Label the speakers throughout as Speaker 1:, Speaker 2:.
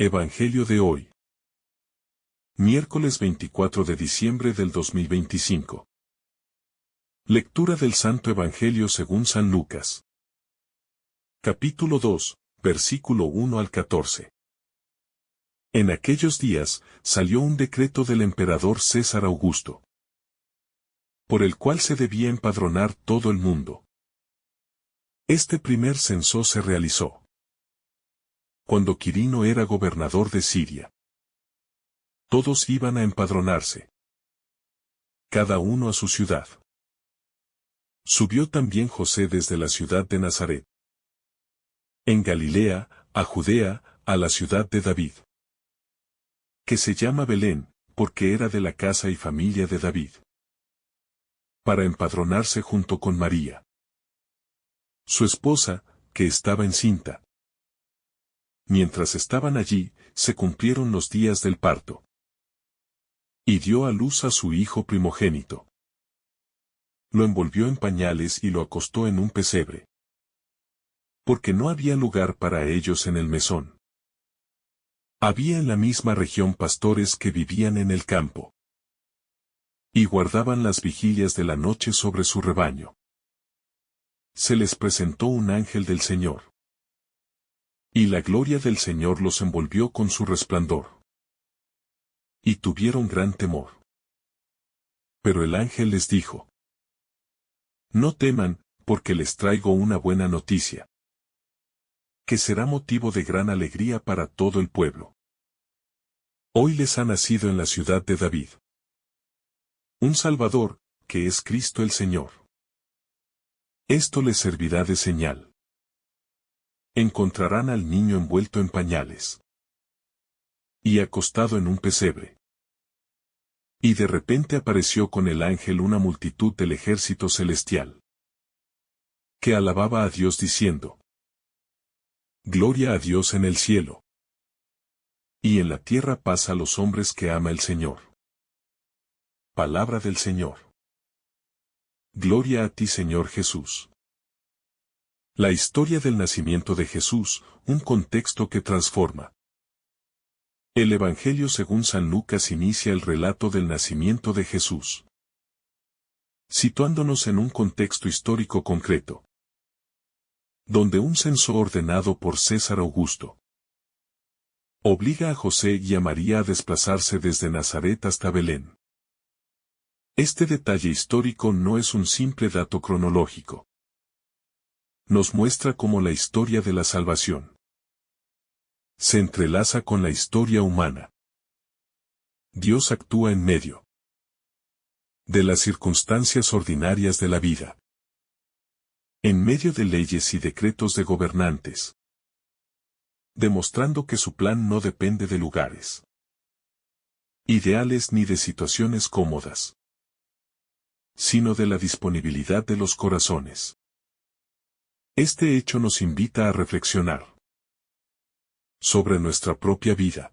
Speaker 1: Evangelio de hoy. Miércoles 24 de diciembre del 2025. Lectura del Santo Evangelio según San Lucas. Capítulo 2, versículo 1 al 14. En aquellos días, salió un decreto del emperador César Augusto, por el cual se debía empadronar todo el mundo. Este primer censo se realizó cuando Quirino era gobernador de Siria. Todos iban a empadronarse, cada uno a su ciudad. Subió también José desde la ciudad de Nazaret, en Galilea, a Judea, a la ciudad de David, que se llama Belén, porque era de la casa y familia de David, para empadronarse junto con María, su esposa, que estaba encinta. Mientras estaban allí, se cumplieron los días del parto. Y dio a luz a su hijo primogénito. Lo envolvió en pañales y lo acostó en un pesebre, porque no había lugar para ellos en el mesón. Había en la misma región pastores que vivían en el campo, y guardaban las vigilias de la noche sobre su rebaño. Se les presentó un ángel del Señor, y la gloria del Señor los envolvió con su resplandor. Y tuvieron gran temor. Pero el ángel les dijo: No teman, porque les traigo una buena noticia, que será motivo de gran alegría para todo el pueblo. Hoy les ha nacido en la ciudad de David un Salvador, que es Cristo el Señor. Esto les servirá de señal. Encontrarán al niño envuelto en pañales y acostado en un pesebre. Y de repente apareció con el ángel una multitud del ejército celestial, que alababa a Dios diciendo: Gloria a Dios en el cielo, y en la tierra paz a los hombres que ama el Señor. Palabra del Señor. Gloria a ti, Señor Jesús. La historia del nacimiento de Jesús, un contexto que transforma. El Evangelio según San Lucas inicia el relato del nacimiento de Jesús, situándonos en un contexto histórico concreto, donde un censo ordenado por César Augusto obliga a José y a María a desplazarse desde Nazaret hasta Belén. Este detalle histórico no es un simple dato cronológico. Nos muestra cómo la historia de la salvación se entrelaza con la historia humana. Dios actúa en medio de las circunstancias ordinarias de la vida, en medio de leyes y decretos de gobernantes, demostrando que su plan no depende de lugares ideales ni de situaciones cómodas, sino de la disponibilidad de los corazones. Este hecho nos invita a reflexionar sobre nuestra propia vida.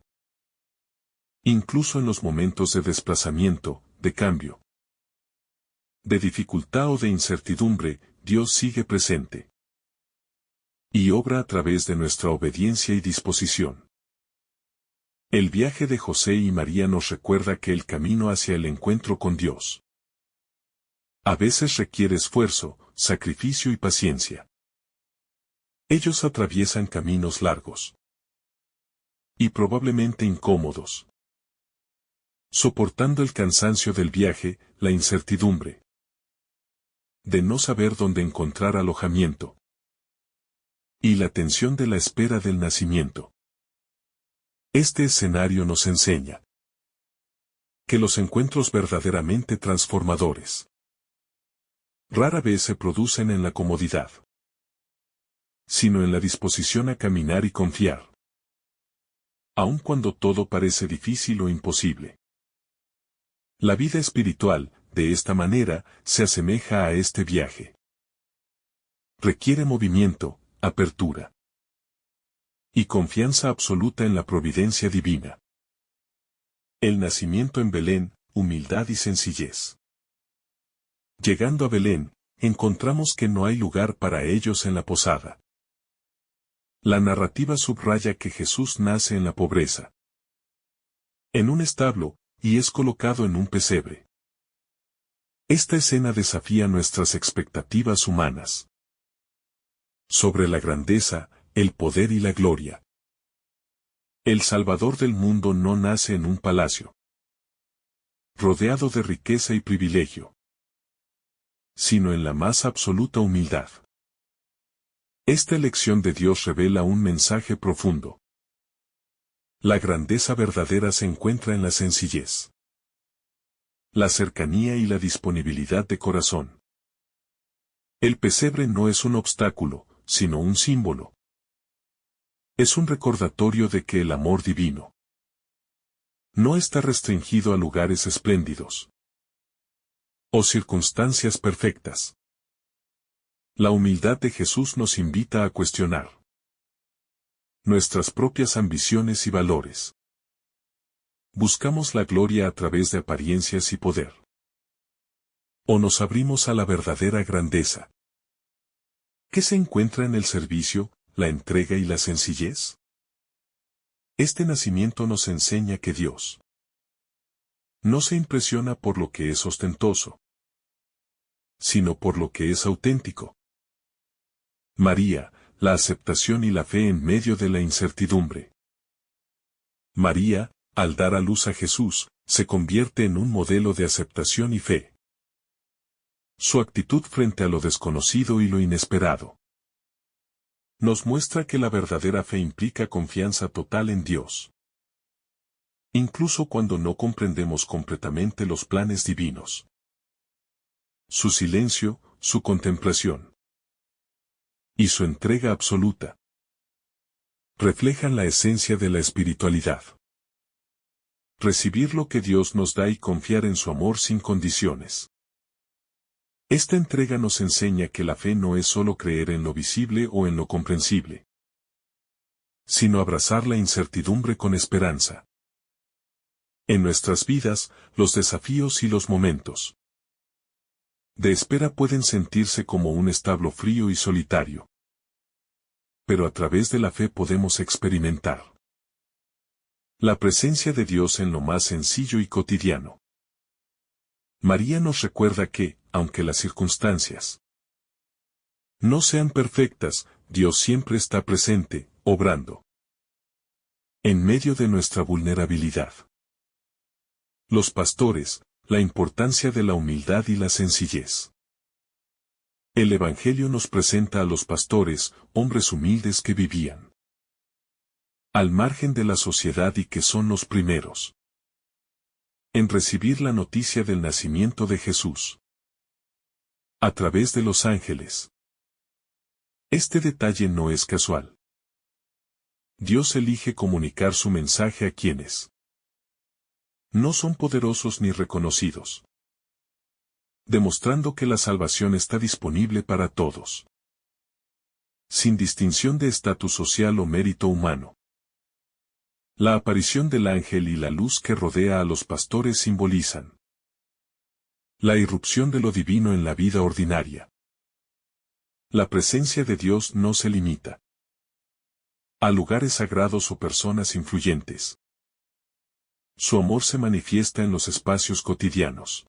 Speaker 1: Incluso en los momentos de desplazamiento, de cambio, de dificultad o de incertidumbre, Dios sigue presente y obra a través de nuestra obediencia y disposición. El viaje de José y María nos recuerda que el camino hacia el encuentro con Dios a veces requiere esfuerzo, sacrificio y paciencia. Ellos atraviesan caminos largos y probablemente incómodos, soportando el cansancio del viaje, la incertidumbre de no saber dónde encontrar alojamiento y la tensión de la espera del nacimiento. Este escenario nos enseña que los encuentros verdaderamente transformadores rara vez se producen en la comodidad, sino en la disposición a caminar y confiar, aun cuando todo parece difícil o imposible. La vida espiritual, de esta manera, se asemeja a este viaje. Requiere movimiento, apertura y confianza absoluta en la providencia divina. El nacimiento en Belén, humildad y sencillez. Llegando a Belén, encontramos que no hay lugar para ellos en la posada. La narrativa subraya que Jesús nace en la pobreza, en un establo, y es colocado en un pesebre. Esta escena desafía nuestras expectativas humanas sobre la grandeza, el poder y la gloria. El Salvador del mundo no nace en un palacio, rodeado de riqueza y privilegio, sino en la más absoluta humildad. Esta elección de Dios revela un mensaje profundo. La grandeza verdadera se encuentra en la sencillez, la cercanía y la disponibilidad de corazón. El pesebre no es un obstáculo, sino un símbolo. Es un recordatorio de que el amor divino no está restringido a lugares espléndidos o circunstancias perfectas. La humildad de Jesús nos invita a cuestionar nuestras propias ambiciones y valores. ¿Buscamos la gloria a través de apariencias y poder? ¿O nos abrimos a la verdadera grandeza, que se encuentra en el servicio, la entrega y la sencillez? Este nacimiento nos enseña que Dios no se impresiona por lo que es ostentoso, sino por lo que es auténtico. María, la aceptación y la fe en medio de la incertidumbre. María, al dar a luz a Jesús, se convierte en un modelo de aceptación y fe. Su actitud frente a lo desconocido y lo inesperado nos muestra que la verdadera fe implica confianza total en Dios, incluso cuando no comprendemos completamente los planes divinos. Su silencio, su contemplación y su entrega absoluta reflejan la esencia de la espiritualidad. Recibir lo que Dios nos da y confiar en su amor sin condiciones. Esta entrega nos enseña que la fe no es solo creer en lo visible o en lo comprensible, sino abrazar la incertidumbre con esperanza. En nuestras vidas, los desafíos y los momentos de espera pueden sentirse como un establo frío y solitario. Pero a través de la fe podemos experimentar la presencia de Dios en lo más sencillo y cotidiano. María nos recuerda que, aunque las circunstancias no sean perfectas, Dios siempre está presente, obrando en medio de nuestra vulnerabilidad. Los pastores, la importancia de la humildad y la sencillez. El Evangelio nos presenta a los pastores, hombres humildes que vivían al margen de la sociedad y que son los primeros en recibir la noticia del nacimiento de Jesús a través de los ángeles. Este detalle no es casual. Dios elige comunicar su mensaje a quienes no son poderosos ni reconocidos, demostrando que la salvación está disponible para todos, sin distinción de estatus social o mérito humano. La aparición del ángel y la luz que rodea a los pastores simbolizan la irrupción de lo divino en la vida ordinaria. La presencia de Dios no se limita a lugares sagrados o personas influyentes. Su amor se manifiesta en los espacios cotidianos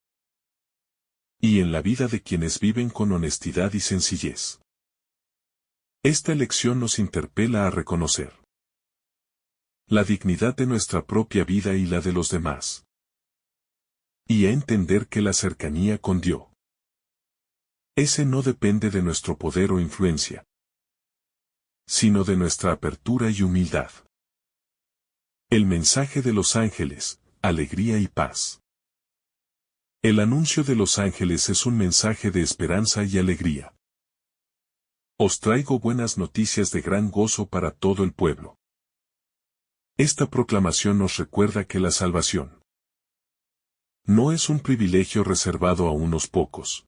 Speaker 1: y en la vida de quienes viven con honestidad y sencillez. Esta elección nos interpela a reconocer la dignidad de nuestra propia vida y la de los demás, y a entender que la cercanía con Dios ese no depende de nuestro poder o influencia, sino de nuestra apertura y humildad. El mensaje de los ángeles, alegría y paz. El anuncio de los ángeles es un mensaje de esperanza y alegría. Os traigo buenas noticias de gran gozo para todo el pueblo. Esta proclamación nos recuerda que la salvación no es un privilegio reservado a unos pocos,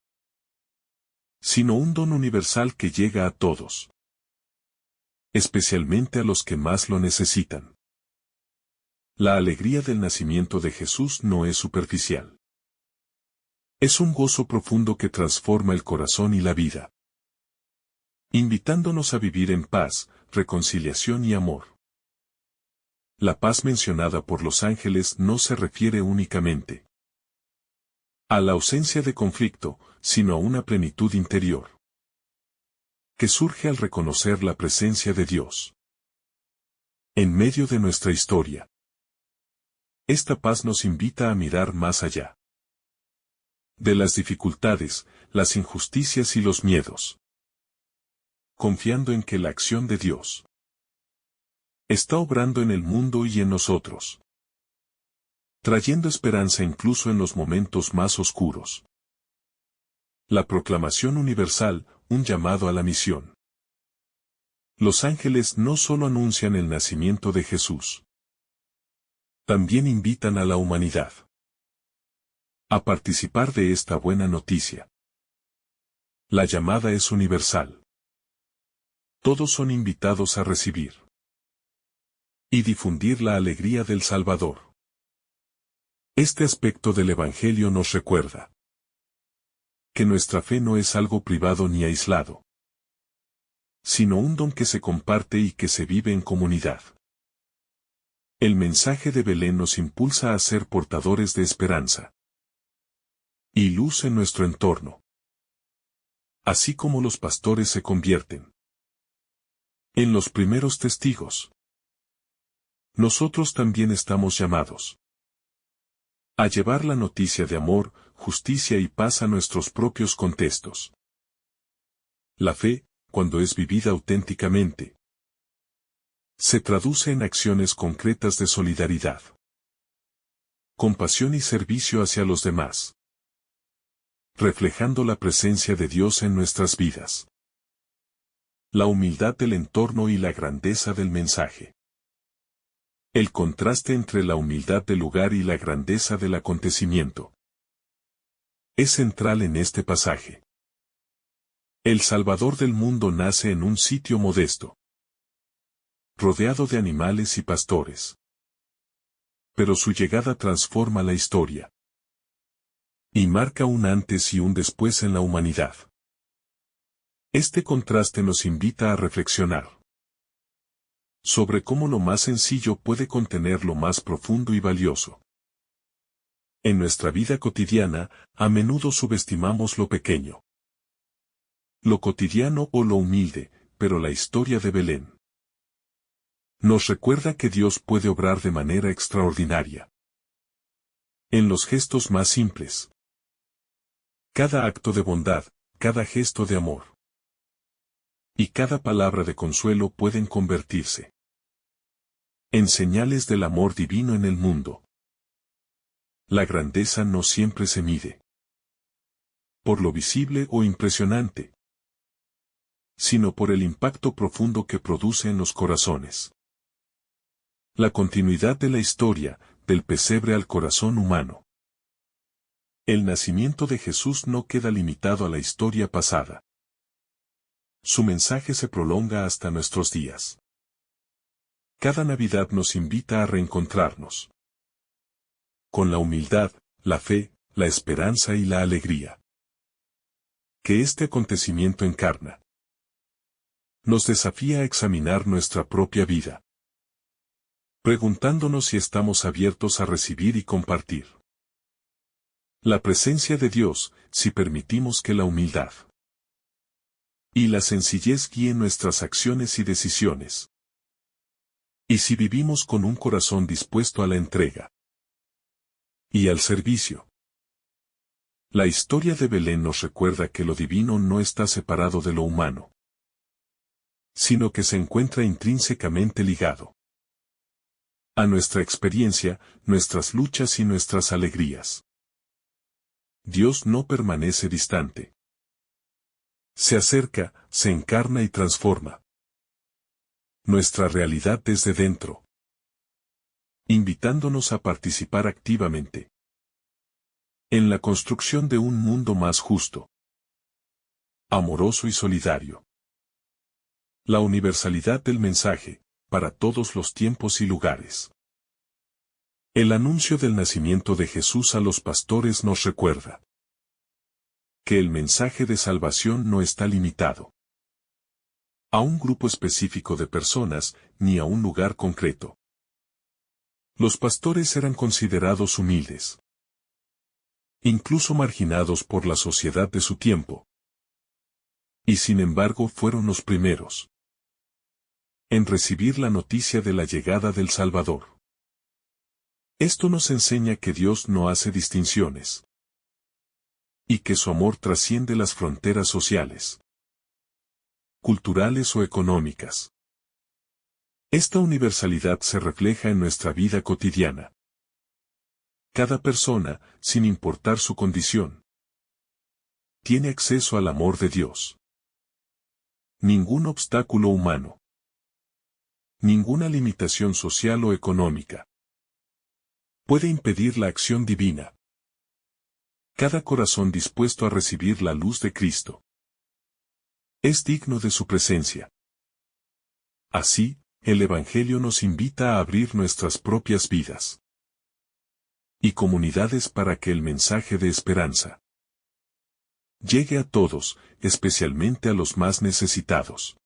Speaker 1: sino un don universal que llega a todos, especialmente a los que más lo necesitan. La alegría del nacimiento de Jesús no es superficial. Es un gozo profundo que transforma el corazón y la vida, invitándonos a vivir en paz, reconciliación y amor. La paz mencionada por los ángeles no se refiere únicamente a la ausencia de conflicto, sino a una plenitud interior que surge al reconocer la presencia de Dios en medio de nuestra historia. Esta paz nos invita a mirar más allá de las dificultades, las injusticias y los miedos, confiando en que la acción de Dios está obrando en el mundo y en nosotros, trayendo esperanza incluso en los momentos más oscuros. La proclamación universal, un llamado a la misión. Los ángeles no solo anuncian el nacimiento de Jesús, también invitan a la humanidad a participar de esta buena noticia. La llamada es universal. Todos son invitados a recibir y difundir la alegría del Salvador. Este aspecto del Evangelio nos recuerda que nuestra fe no es algo privado ni aislado, sino un don que se comparte y que se vive en comunidad. El mensaje de Belén nos impulsa a ser portadores de esperanza y luz en nuestro entorno. Así como los pastores se convierten en los primeros testigos, nosotros también estamos llamados a llevar la noticia de amor, justicia y paz a nuestros propios contextos. La fe, cuando es vivida auténticamente, se traduce en acciones concretas de solidaridad, compasión y servicio hacia los demás, reflejando la presencia de Dios en nuestras vidas. La humildad del entorno y la grandeza del mensaje. El contraste entre la humildad del lugar y la grandeza del acontecimiento es central en este pasaje. El Salvador del mundo nace en un sitio modesto, rodeado de animales y pastores. Pero su llegada transforma la historia y marca un antes y un después en la humanidad. Este contraste nos invita a reflexionar sobre cómo lo más sencillo puede contener lo más profundo y valioso. En nuestra vida cotidiana, a menudo subestimamos lo pequeño, lo cotidiano o lo humilde, pero la historia de Belén nos recuerda que Dios puede obrar de manera extraordinaria en los gestos más simples. Cada acto de bondad, cada gesto de amor y cada palabra de consuelo pueden convertirse en señales del amor divino en el mundo. La grandeza no siempre se mide por lo visible o impresionante, sino por el impacto profundo que produce en los corazones. La continuidad de la historia, del pesebre al corazón humano. El nacimiento de Jesús no queda limitado a la historia pasada. Su mensaje se prolonga hasta nuestros días. Cada Navidad nos invita a reencontrarnos con la humildad, la fe, la esperanza y la alegría que este acontecimiento encarna. Nos desafía a examinar nuestra propia vida, preguntándonos si estamos abiertos a recibir y compartir la presencia de Dios, si permitimos que la humildad y la sencillez guíen nuestras acciones y decisiones, y si vivimos con un corazón dispuesto a la entrega y al servicio. La historia de Belén nos recuerda que lo divino no está separado de lo humano, sino que se encuentra intrínsecamente ligado a nuestra experiencia, nuestras luchas y nuestras alegrías. Dios no permanece distante. Se acerca, se encarna y transforma nuestra realidad desde dentro, invitándonos a participar activamente en la construcción de un mundo más justo, amoroso y solidario. La universalidad del mensaje, para todos los tiempos y lugares. El anuncio del nacimiento de Jesús a los pastores nos recuerda que el mensaje de salvación no está limitado a un grupo específico de personas, ni a un lugar concreto. Los pastores eran considerados humildes, incluso marginados por la sociedad de su tiempo. Y sin embargo fueron los primeros en recibir la noticia de la llegada del Salvador. Esto nos enseña que Dios no hace distinciones y que su amor trasciende las fronteras sociales, culturales o económicas. Esta universalidad se refleja en nuestra vida cotidiana. Cada persona, sin importar su condición, tiene acceso al amor de Dios. Ningún obstáculo humano, ninguna limitación social o económica puede impedir la acción divina. Cada corazón dispuesto a recibir la luz de Cristo es digno de su presencia. Así, el Evangelio nos invita a abrir nuestras propias vidas y comunidades para que el mensaje de esperanza llegue a todos, especialmente a los más necesitados,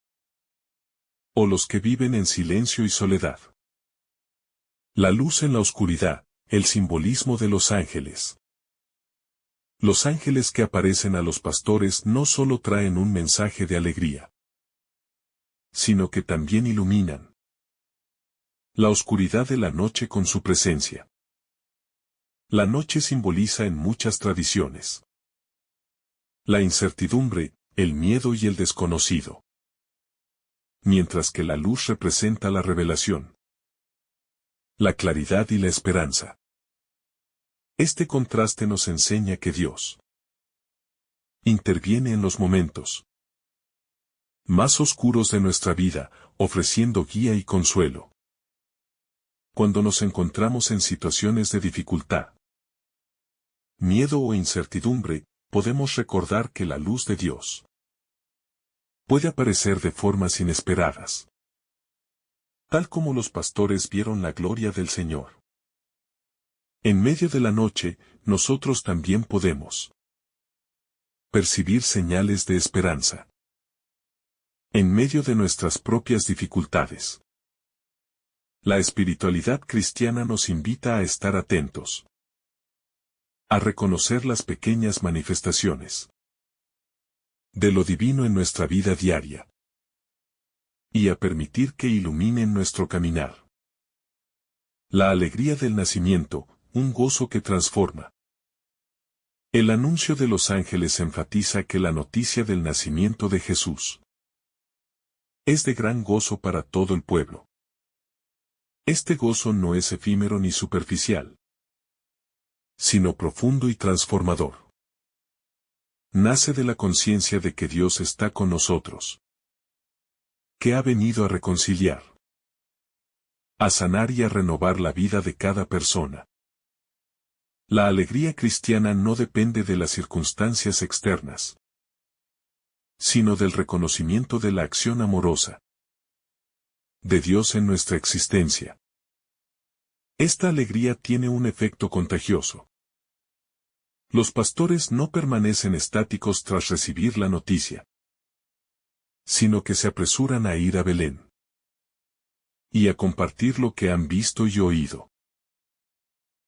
Speaker 1: o los que viven en silencio y soledad. La luz en la oscuridad, el simbolismo de los ángeles. Los ángeles que aparecen a los pastores no solo traen un mensaje de alegría, sino que también iluminan la oscuridad de la noche con su presencia. La noche simboliza en muchas tradiciones la incertidumbre, el miedo y el desconocido, mientras que la luz representa la revelación, la claridad y la esperanza. Este contraste nos enseña que Dios interviene en los momentos más oscuros de nuestra vida, ofreciendo guía y consuelo. Cuando nos encontramos en situaciones de dificultad, miedo o incertidumbre, podemos recordar que la luz de Dios puede aparecer de formas inesperadas, tal como los pastores vieron la gloria del Señor. En medio de la noche, nosotros también podemos percibir señales de esperanza en medio de nuestras propias dificultades. La espiritualidad cristiana nos invita a estar atentos, a reconocer las pequeñas manifestaciones de lo divino en nuestra vida diaria y a permitir que iluminen nuestro caminar. La alegría del nacimiento, un gozo que transforma. El anuncio de los ángeles enfatiza que la noticia del nacimiento de Jesús es de gran gozo para todo el pueblo. Este gozo no es efímero ni superficial, sino profundo y transformador. Nace de la conciencia de que Dios está con nosotros, que ha venido a reconciliar, a sanar y a renovar la vida de cada persona. La alegría cristiana no depende de las circunstancias externas, sino del reconocimiento de la acción amorosa de Dios en nuestra existencia. Esta alegría tiene un efecto contagioso. Los pastores no permanecen estáticos tras recibir la noticia, sino que se apresuran a ir a Belén y a compartir lo que han visto y oído.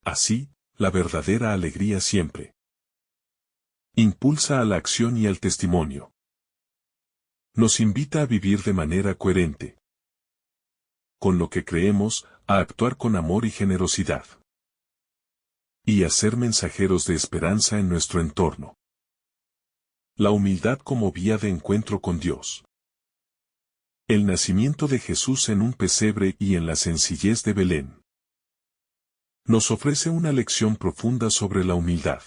Speaker 1: Así, la verdadera alegría siempre impulsa a la acción y al testimonio. Nos invita a vivir de manera coherente con lo que creemos, a actuar con amor y generosidad, y a ser mensajeros de esperanza en nuestro entorno. La humildad como vía de encuentro con Dios. El nacimiento de Jesús en un pesebre y en la sencillez de Belén nos ofrece una lección profunda sobre la humildad.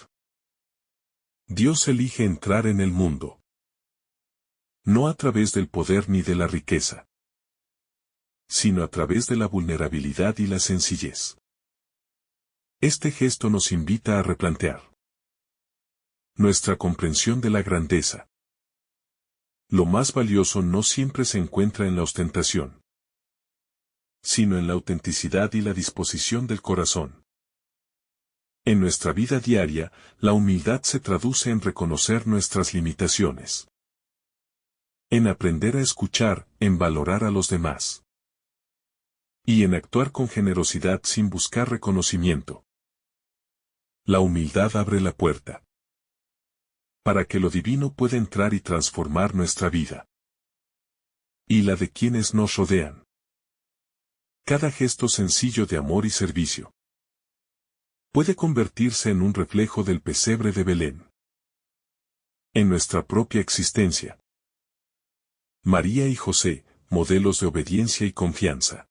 Speaker 1: Dios elige entrar en el mundo, no a través del poder ni de la riqueza, sino a través de la vulnerabilidad y la sencillez. Este gesto nos invita a replantear nuestra comprensión de la grandeza. Lo más valioso no siempre se encuentra en la ostentación, sino en la autenticidad y la disposición del corazón. En nuestra vida diaria, la humildad se traduce en reconocer nuestras limitaciones, En aprender a escuchar, en valorar a los demás. Y en actuar con generosidad sin buscar reconocimiento. La humildad abre la puerta para que lo divino pueda entrar y transformar nuestra vida. Y la de quienes nos rodean. Cada gesto sencillo de amor y servicio puede convertirse en un reflejo del pesebre de Belén. En nuestra propia existencia. María y José, modelos de obediencia y confianza.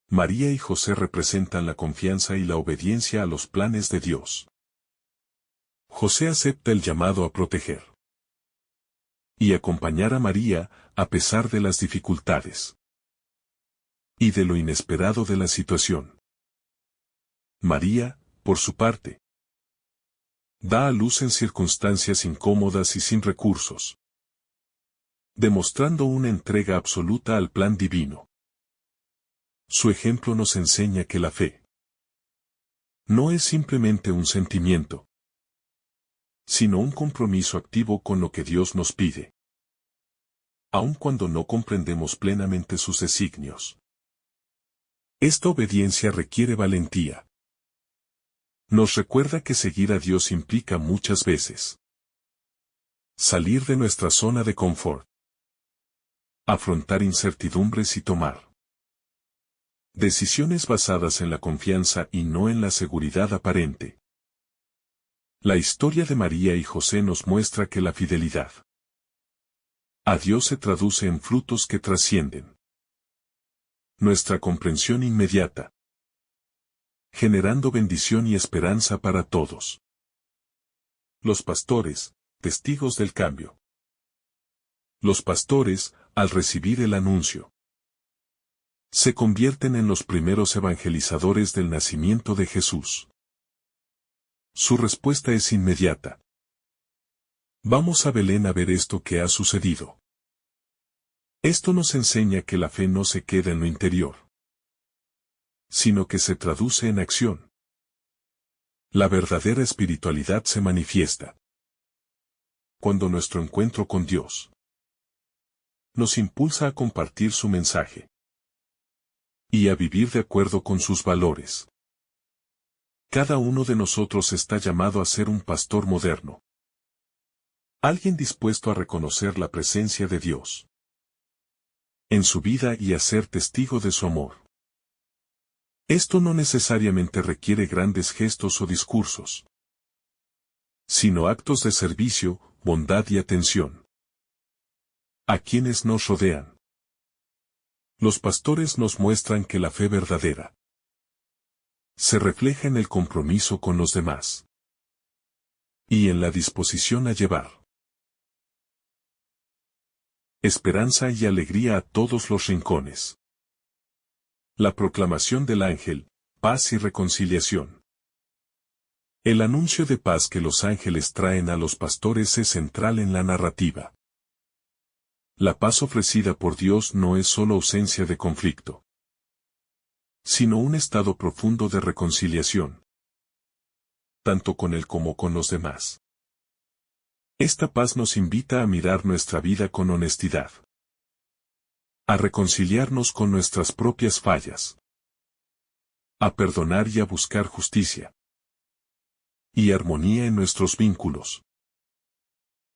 Speaker 1: María y José representan la confianza y la obediencia a los planes de Dios. José acepta el llamado a proteger y acompañar a María, a pesar de las dificultades y de lo inesperado de la situación. María, por su parte, da a luz en circunstancias incómodas y sin recursos, demostrando una entrega absoluta al plan divino. Su ejemplo nos enseña que la fe no es simplemente un sentimiento, sino un compromiso activo con lo que Dios nos pide, aun cuando no comprendemos plenamente sus designios. Esta obediencia requiere valentía. Nos recuerda que seguir a Dios implica muchas veces salir de nuestra zona de confort, afrontar incertidumbres y tomar decisiones basadas en la confianza y no en la seguridad aparente. La historia de María y José nos muestra que la fidelidad a Dios se traduce en frutos que trascienden nuestra comprensión inmediata, generando bendición y esperanza para todos. Los pastores, testigos del cambio. Los pastores, al recibir el anuncio, se convierten en los primeros evangelizadores del nacimiento de Jesús. Su respuesta es inmediata. Vamos a Belén a ver esto que ha sucedido. Esto nos enseña que la fe no se queda en lo interior, sino que se traduce en acción. La verdadera espiritualidad se manifiesta cuando nuestro encuentro con Dios nos impulsa a compartir su mensaje y a vivir de acuerdo con sus valores. Cada uno de nosotros está llamado a ser un pastor moderno. Alguien dispuesto a reconocer la presencia de Dios en su vida y a ser testigo de su amor. Esto no necesariamente requiere grandes gestos o discursos, sino actos de servicio, bondad y atención a quienes nos rodean. Los pastores nos muestran que la fe verdadera se refleja en el compromiso con los demás y en la disposición a llevar esperanza y alegría a todos los rincones. La proclamación del ángel, paz y reconciliación. El anuncio de paz que los ángeles traen a los pastores es central en la narrativa. La paz ofrecida por Dios no es solo ausencia de conflicto, sino un estado profundo de reconciliación, tanto con Él como con los demás. Esta paz nos invita a mirar nuestra vida con honestidad, a reconciliarnos con nuestras propias fallas, a perdonar y a buscar justicia y armonía en nuestros vínculos.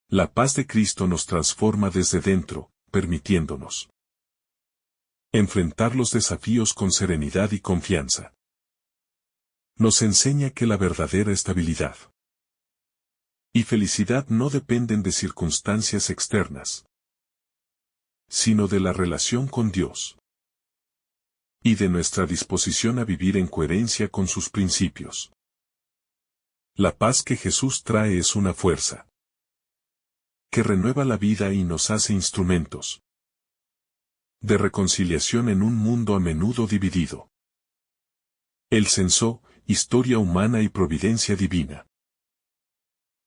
Speaker 1: La paz de Cristo nos transforma desde dentro, permitiéndonos enfrentar los desafíos con serenidad y confianza. Nos enseña que la verdadera estabilidad y felicidad no dependen de circunstancias externas, sino de la relación con Dios y de nuestra disposición a vivir en coherencia con sus principios. La paz que Jesús trae es una fuerza que renueva la vida y nos hace instrumentos de reconciliación en un mundo a menudo dividido. El censo, historia humana y providencia divina.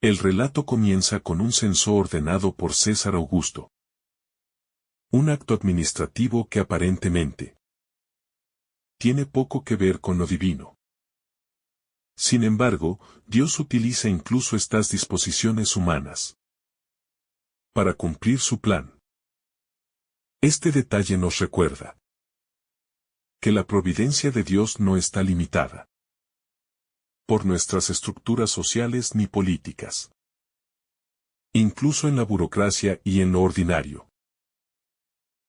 Speaker 1: El relato comienza con un censo ordenado por César Augusto. Un acto administrativo que aparentemente tiene poco que ver con lo divino. Sin embargo, Dios utiliza incluso estas disposiciones humanas para cumplir su plan. Este detalle nos recuerda que la providencia de Dios no está limitada por nuestras estructuras sociales ni políticas. Incluso en la burocracia y en lo ordinario,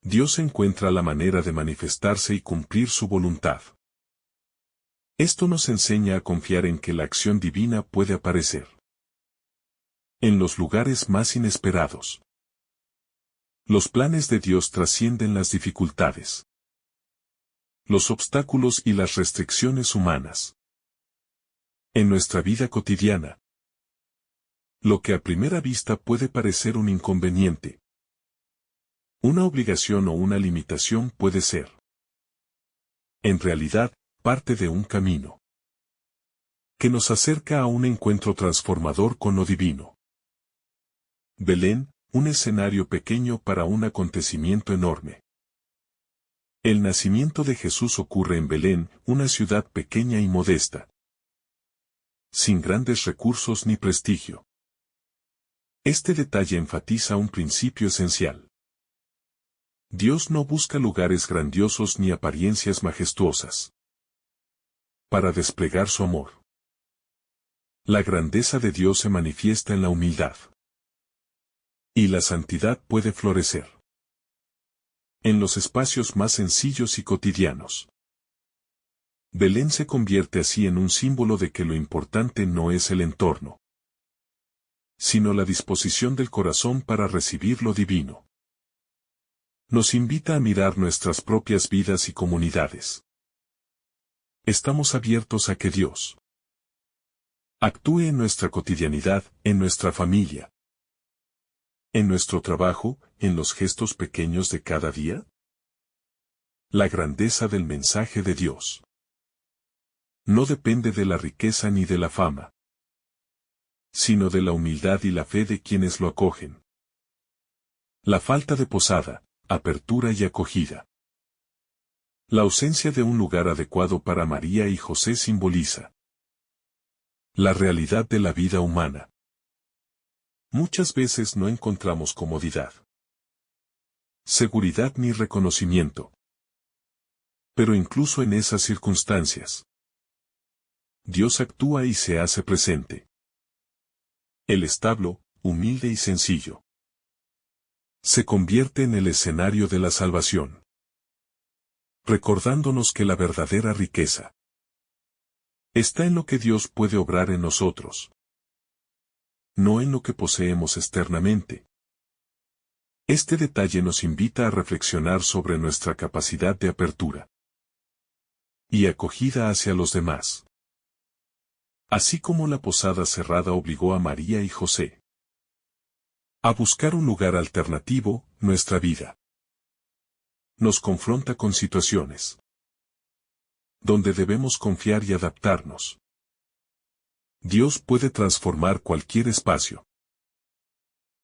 Speaker 1: Dios encuentra la manera de manifestarse y cumplir su voluntad. Esto nos enseña a confiar en que la acción divina puede aparecer en los lugares más inesperados. Los planes de Dios trascienden las dificultades, los obstáculos y las restricciones humanas. En nuestra vida cotidiana, lo que a primera vista puede parecer un inconveniente, una obligación o una limitación puede ser, en realidad, parte de un camino que nos acerca a un encuentro transformador con lo divino. Belén, un escenario pequeño para un acontecimiento enorme. El nacimiento de Jesús ocurre en Belén, una ciudad pequeña y modesta, sin grandes recursos ni prestigio. Este detalle enfatiza un principio esencial. Dios no busca lugares grandiosos ni apariencias majestuosas para desplegar su amor. La grandeza de Dios se manifiesta en la humildad. Y la santidad puede florecer en los espacios más sencillos y cotidianos. Belén se convierte así en un símbolo de que lo importante no es el entorno, sino la disposición del corazón para recibir lo divino. Nos invita a mirar nuestras propias vidas y comunidades. Estamos abiertos a que Dios actúe en nuestra cotidianidad, en nuestra familia, en nuestro trabajo, en los gestos pequeños de cada día. La grandeza del mensaje de Dios no depende de la riqueza ni de la fama, sino de la humildad y la fe de quienes lo acogen. La falta de posada, apertura y acogida. La ausencia de un lugar adecuado para María y José simboliza la realidad de la vida humana. Muchas veces no encontramos comodidad, seguridad ni reconocimiento. Pero incluso en esas circunstancias, Dios actúa y se hace presente. El establo, humilde y sencillo, se convierte en el escenario de la salvación, recordándonos que la verdadera riqueza está en lo que Dios puede obrar en nosotros, no en lo que poseemos externamente. Este detalle nos invita a reflexionar sobre nuestra capacidad de apertura y acogida hacia los demás. Así como la posada cerrada obligó a María y José a buscar un lugar alternativo, nuestra vida nos confronta con situaciones donde debemos confiar y adaptarnos. Dios puede transformar cualquier espacio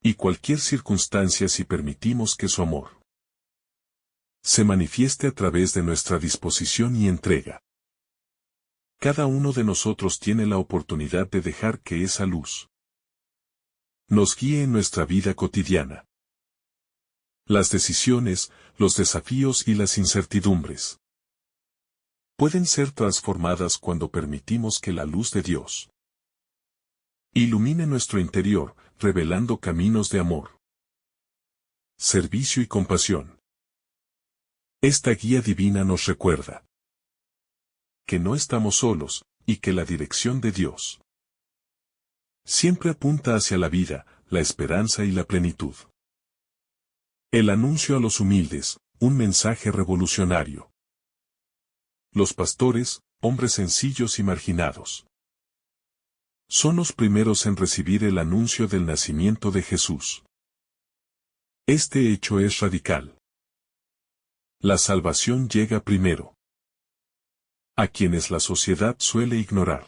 Speaker 1: y cualquier circunstancia si permitimos que su amor se manifieste a través de nuestra disposición y entrega. Cada uno de nosotros tiene la oportunidad de dejar que esa luz nos guíe en nuestra vida cotidiana. Las decisiones, los desafíos y las incertidumbres pueden ser transformadas cuando permitimos que la luz de Dios ilumine nuestro interior, revelando caminos de amor, servicio y compasión. Esta guía divina nos recuerda que no estamos solos, y que la dirección de Dios siempre apunta hacia la vida, la esperanza y la plenitud. El anuncio a los humildes, un mensaje revolucionario. Los pastores, hombres sencillos y marginados, son los primeros en recibir el anuncio del nacimiento de Jesús. Este hecho es radical. La salvación llega primero a quienes la sociedad suele ignorar.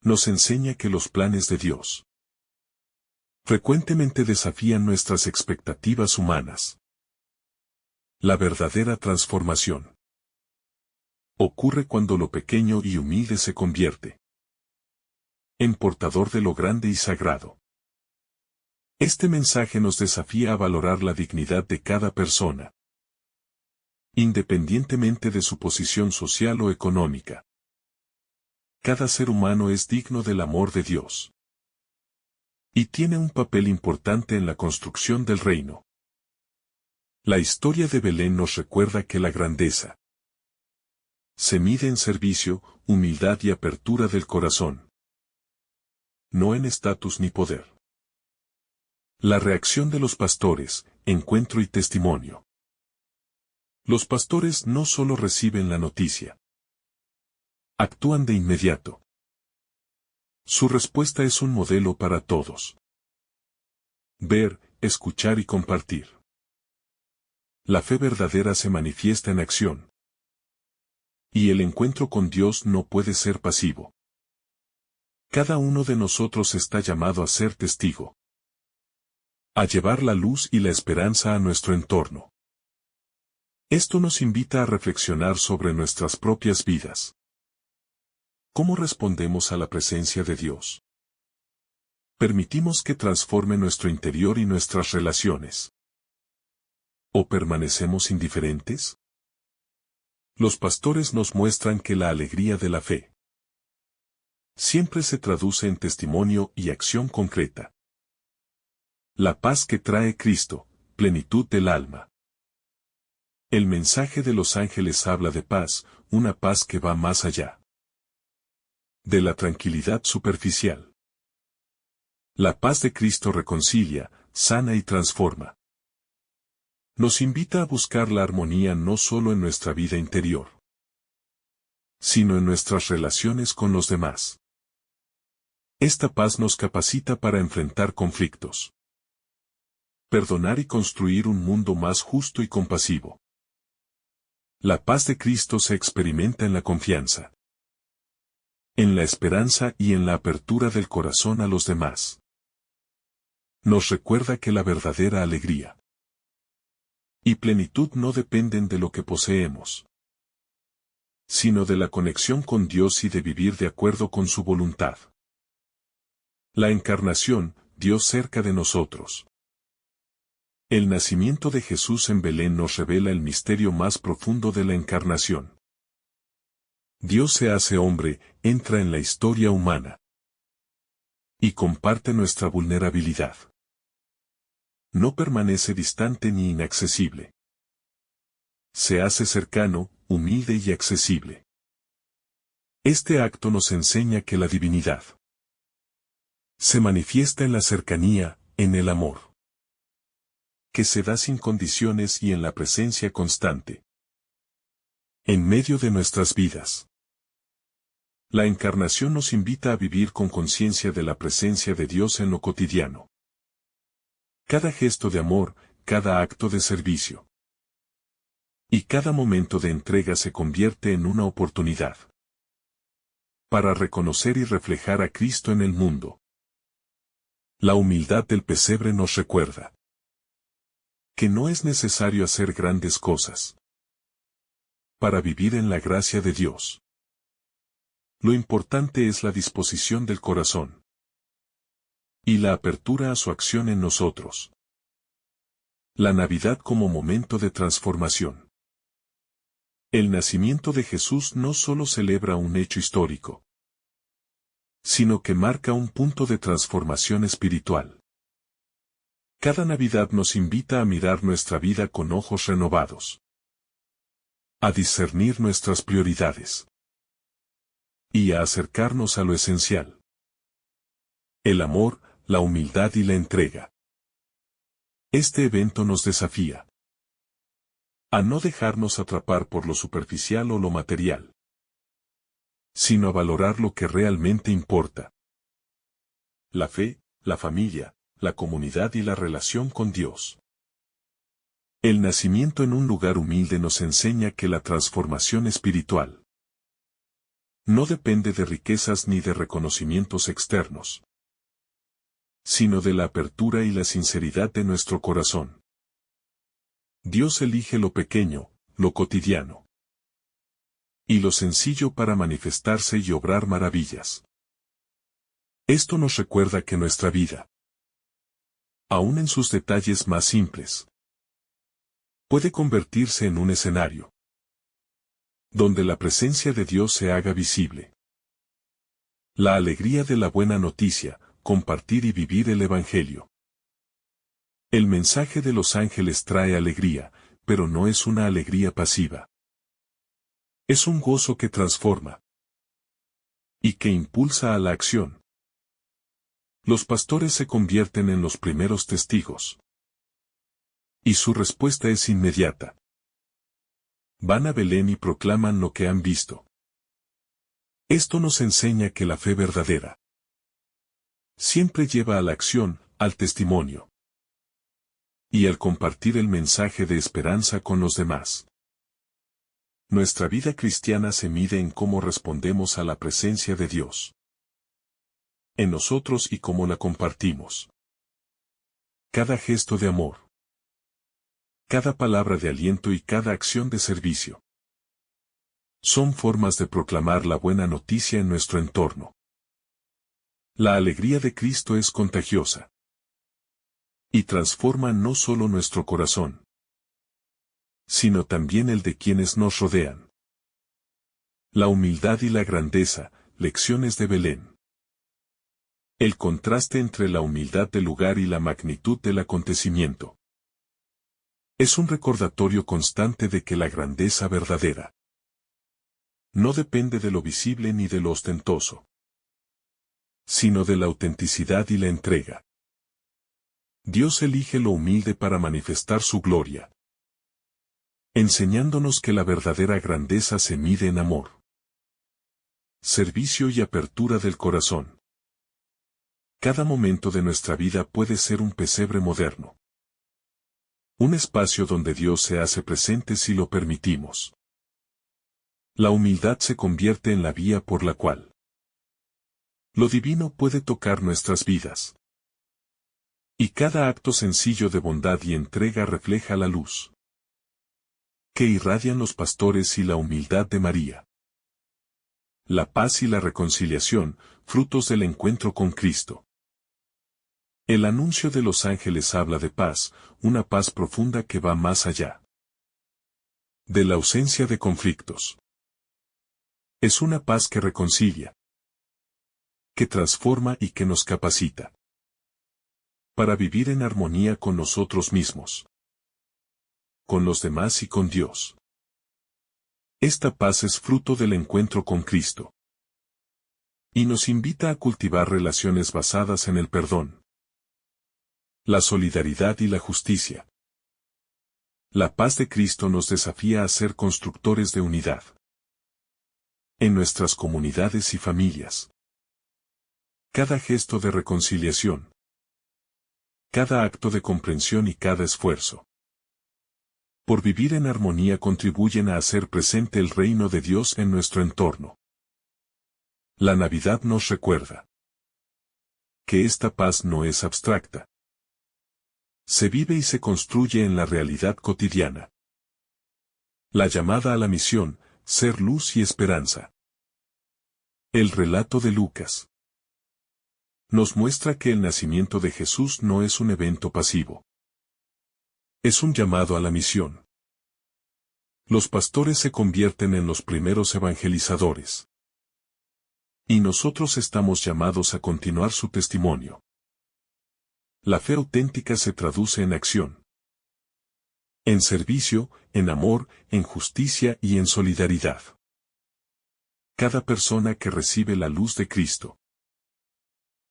Speaker 1: Nos enseña que los planes de Dios frecuentemente desafían nuestras expectativas humanas. La verdadera transformación ocurre cuando lo pequeño y humilde se convierte en portador de lo grande y sagrado. Este mensaje nos desafía a valorar la dignidad de cada persona, independientemente de su posición social o económica. Cada ser humano es digno del amor de Dios y tiene un papel importante en la construcción del reino. La historia de Belén nos recuerda que la grandeza se mide en servicio, humildad y apertura del corazón, no en estatus ni poder. La reacción de los pastores, encuentro y testimonio. Los pastores no solo reciben la noticia, actúan de inmediato. Su respuesta es un modelo para todos. Ver, escuchar y compartir. La fe verdadera se manifiesta en acción. Y el encuentro con Dios no puede ser pasivo. Cada uno de nosotros está llamado a ser testigo, a llevar la luz y la esperanza a nuestro entorno. Esto nos invita a reflexionar sobre nuestras propias vidas. ¿Cómo respondemos a la presencia de Dios? ¿Permitimos que transforme nuestro interior y nuestras relaciones? ¿O permanecemos indiferentes? Los pastores nos muestran que la alegría de la fe siempre se traduce en testimonio y acción concreta. La paz que trae Cristo, plenitud del alma. El mensaje de los ángeles habla de paz, una paz que va más allá de la tranquilidad superficial. La paz de Cristo reconcilia, sana y transforma. Nos invita a buscar la armonía no solo en nuestra vida interior, sino en nuestras relaciones con los demás. Esta paz nos capacita para enfrentar conflictos, perdonar y construir un mundo más justo y compasivo. La paz de Cristo se experimenta en la confianza, en la esperanza y en la apertura del corazón a los demás. Nos recuerda que la verdadera alegría y plenitud no dependen de lo que poseemos, sino de la conexión con Dios y de vivir de acuerdo con su voluntad. La encarnación, Dios cerca de nosotros. El nacimiento de Jesús en Belén nos revela el misterio más profundo de la encarnación. Dios se hace hombre, entra en la historia humana y comparte nuestra vulnerabilidad. No permanece distante ni inaccesible. Se hace cercano, humilde y accesible. Este acto nos enseña que la divinidad se manifiesta en la cercanía, en el amor, que se da sin condiciones y en la presencia constante en medio de nuestras vidas. La encarnación nos invita a vivir con conciencia de la presencia de Dios en lo cotidiano. Cada gesto de amor, cada acto de servicio y cada momento de entrega se convierte en una oportunidad para reconocer y reflejar a Cristo en el mundo. La humildad del pesebre nos recuerda que no es necesario hacer grandes cosas para vivir en la gracia de Dios. Lo importante es la disposición del corazón y la apertura a su acción en nosotros. La Navidad como momento de transformación. El nacimiento de Jesús no solo celebra un hecho histórico, sino que marca un punto de transformación espiritual. Cada Navidad nos invita a mirar nuestra vida con ojos renovados, a discernir nuestras prioridades y a acercarnos a lo esencial: el amor, la humildad y la entrega. Este evento nos desafía a no dejarnos atrapar por lo superficial o lo material, sino a valorar lo que realmente importa: la fe, la familia, la comunidad y la relación con Dios. El nacimiento en un lugar humilde nos enseña que la transformación espiritual no depende de riquezas ni de reconocimientos externos, sino de la apertura y la sinceridad de nuestro corazón. Dios elige lo pequeño, lo cotidiano y lo sencillo para manifestarse y obrar maravillas. Esto nos recuerda que nuestra vida aún en sus detalles más simples. Puede convertirse en un escenario donde la presencia de Dios se haga visible. La alegría de la buena noticia, compartir y vivir el Evangelio. El mensaje de los ángeles trae alegría, pero no es una alegría pasiva. Es un gozo que transforma y que impulsa a la acción. Los pastores se convierten en los primeros testigos. Y su respuesta es inmediata. Van a Belén y proclaman lo que han visto. Esto nos enseña que la fe verdadera siempre lleva a la acción, al testimonio y al compartir el mensaje de esperanza con los demás. Nuestra vida cristiana se mide en cómo respondemos a la presencia de Dios en nosotros y cómo la compartimos. Cada gesto de amor, cada palabra de aliento y cada acción de servicio son formas de proclamar la buena noticia en nuestro entorno. La alegría de Cristo es contagiosa y transforma no solo nuestro corazón, sino también el de quienes nos rodean. La humildad y la grandeza, lecciones de Belén. El contraste entre la humildad del lugar y la magnitud del acontecimiento es un recordatorio constante de que la grandeza verdadera no depende de lo visible ni de lo ostentoso, sino de la autenticidad y la entrega. Dios elige lo humilde para manifestar su gloria, enseñándonos que la verdadera grandeza se mide en amor, servicio y apertura del corazón. Cada momento de nuestra vida puede ser un pesebre moderno, un espacio donde Dios se hace presente si lo permitimos. La humildad se convierte en la vía por la cual lo divino puede tocar nuestras vidas. Y cada acto sencillo de bondad y entrega refleja la luz que irradian los pastores y la humildad de María. La paz y la reconciliación, frutos del encuentro con Cristo. El anuncio de los ángeles habla de paz, una paz profunda que va más allá de la ausencia de conflictos. Es una paz que reconcilia, que transforma y que nos capacita para vivir en armonía con nosotros mismos, con los demás y con Dios. Esta paz es fruto del encuentro con Cristo y nos invita a cultivar relaciones basadas en el perdón, la solidaridad y la justicia. La paz de Cristo nos desafía a ser constructores de unidad en nuestras comunidades y familias. Cada gesto de reconciliación, cada acto de comprensión y cada esfuerzo por vivir en armonía contribuyen a hacer presente el reino de Dios en nuestro entorno. La Navidad nos recuerda que esta paz no es abstracta. Se vive y se construye en la realidad cotidiana. La llamada a la misión, ser luz y esperanza. El relato de Lucas nos muestra que el nacimiento de Jesús no es un evento pasivo. Es un llamado a la misión. Los pastores se convierten en los primeros evangelizadores. Y nosotros estamos llamados a continuar su testimonio. La fe auténtica se traduce en acción, en servicio, en amor, en justicia y en solidaridad. Cada persona que recibe la luz de Cristo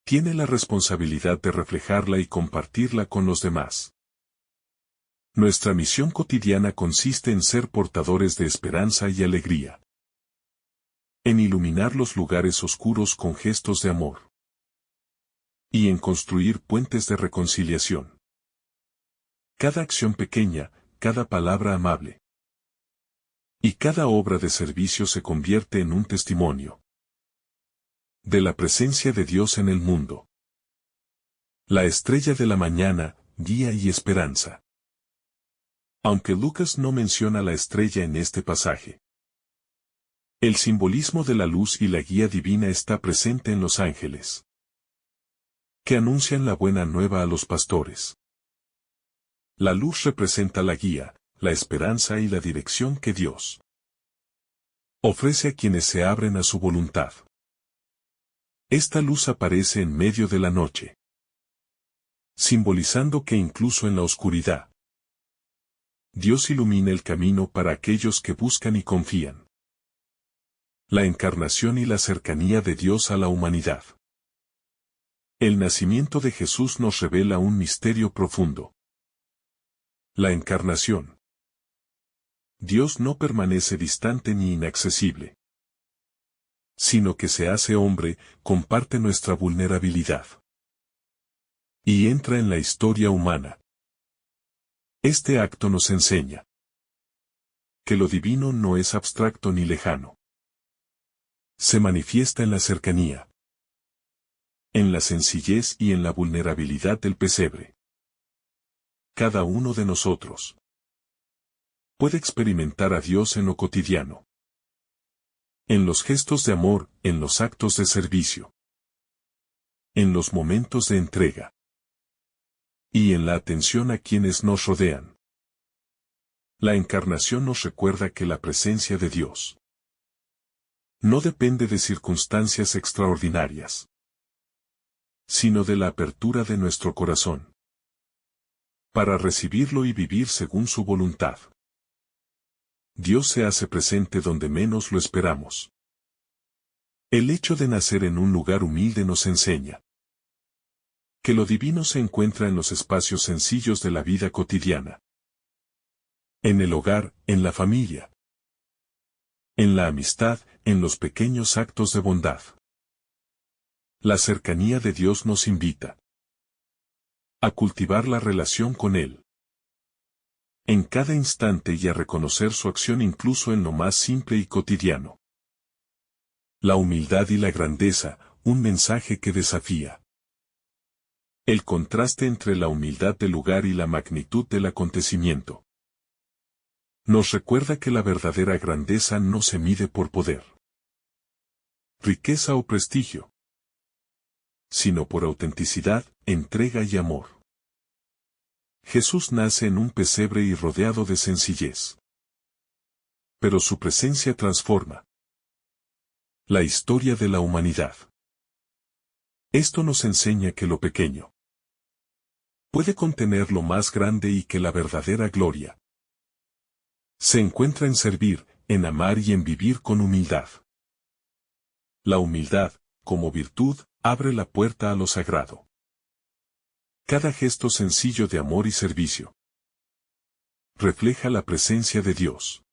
Speaker 1: tiene la responsabilidad de reflejarla y compartirla con los demás. Nuestra misión cotidiana consiste en ser portadores de esperanza y alegría, en iluminar los lugares oscuros con gestos de amor, y en construir puentes de reconciliación. Cada acción pequeña, cada palabra amable y cada obra de servicio se convierte en un testimonio de la presencia de Dios en el mundo. La estrella de la mañana, guía y esperanza. Aunque Lucas no menciona la estrella en este pasaje, el simbolismo de la luz y la guía divina está presente en los ángeles. que anuncian la buena nueva a los pastores. La luz representa la guía, la esperanza y la dirección que Dios ofrece a quienes se abren a su voluntad. Esta luz aparece en medio de la noche, simbolizando que incluso en la oscuridad, Dios ilumina el camino para aquellos que buscan y confían. La encarnación y la cercanía de Dios a la humanidad. El nacimiento de Jesús nos revela un misterio profundo. La encarnación. Dios no permanece distante ni inaccesible, sino que se hace hombre, comparte nuestra vulnerabilidad y entra en la historia humana. Este acto nos enseña que lo divino no es abstracto ni lejano. Se manifiesta en la cercanía, en la sencillez y en la vulnerabilidad del pesebre. Cada uno de nosotros puede experimentar a Dios en lo cotidiano, en los gestos de amor, en los actos de servicio, en los momentos de entrega y en la atención a quienes nos rodean. La encarnación nos recuerda que la presencia de Dios no depende de circunstancias extraordinarias, sino de la apertura de nuestro corazón para recibirlo y vivir según su voluntad. Dios se hace presente donde menos lo esperamos. El hecho de nacer en un lugar humilde nos enseña que lo divino se encuentra en los espacios sencillos de la vida cotidiana. En el hogar, en la familia, en la amistad, en los pequeños actos de bondad. La cercanía de Dios nos invita a cultivar la relación con Él en cada instante y a reconocer su acción incluso en lo más simple y cotidiano. La humildad y la grandeza, un mensaje que desafía. El contraste entre la humildad del lugar y la magnitud del acontecimiento nos recuerda que la verdadera grandeza no se mide por poder, riqueza o prestigio, sino por autenticidad, entrega y amor. Jesús nace en un pesebre y rodeado de sencillez. Pero su presencia transforma la historia de la humanidad. Esto nos enseña que lo pequeño puede contener lo más grande y que la verdadera gloria se encuentra en servir, en amar y en vivir con humildad. La humildad, como virtud, abre la puerta a lo sagrado. Cada gesto sencillo de amor y servicio refleja la presencia de Dios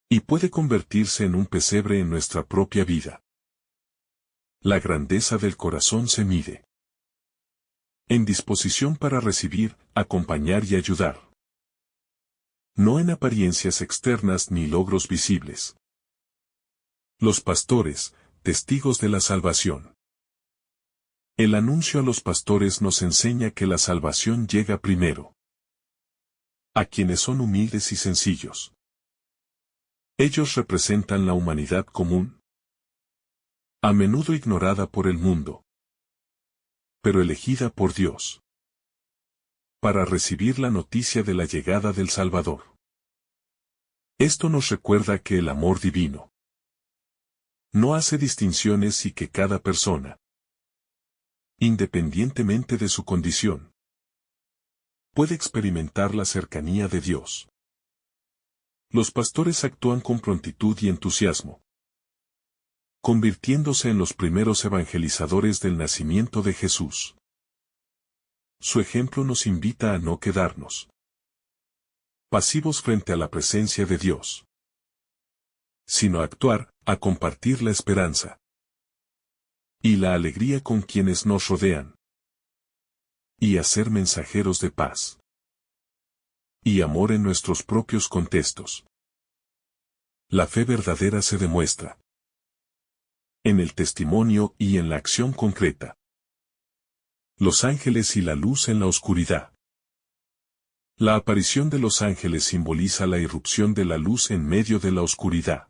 Speaker 1: y puede convertirse en un pesebre en nuestra propia vida. La grandeza del corazón se mide en disposición para recibir, acompañar y ayudar, no en apariencias externas ni logros visibles. Los pastores, testigos de la salvación. El anuncio a los pastores nos enseña que la salvación llega primero a quienes son humildes y sencillos. Ellos representan la humanidad común, a menudo ignorada por el mundo, pero elegida por Dios para recibir la noticia de la llegada del Salvador. Esto nos recuerda que el amor divino no hace distinciones y que cada persona, independientemente de su condición, puede experimentar la cercanía de Dios. Los pastores actúan con prontitud y entusiasmo, convirtiéndose en los primeros evangelizadores del nacimiento de Jesús. Su ejemplo nos invita a no quedarnos pasivos frente a la presencia de Dios, sino a actuar, a compartir la esperanza y la alegría con quienes nos rodean, y a ser mensajeros de paz y amor en nuestros propios contextos. La fe verdadera se demuestra en el testimonio y en la acción concreta. Los ángeles y la luz en la oscuridad. La aparición de los ángeles simboliza la irrupción de la luz en medio de la oscuridad.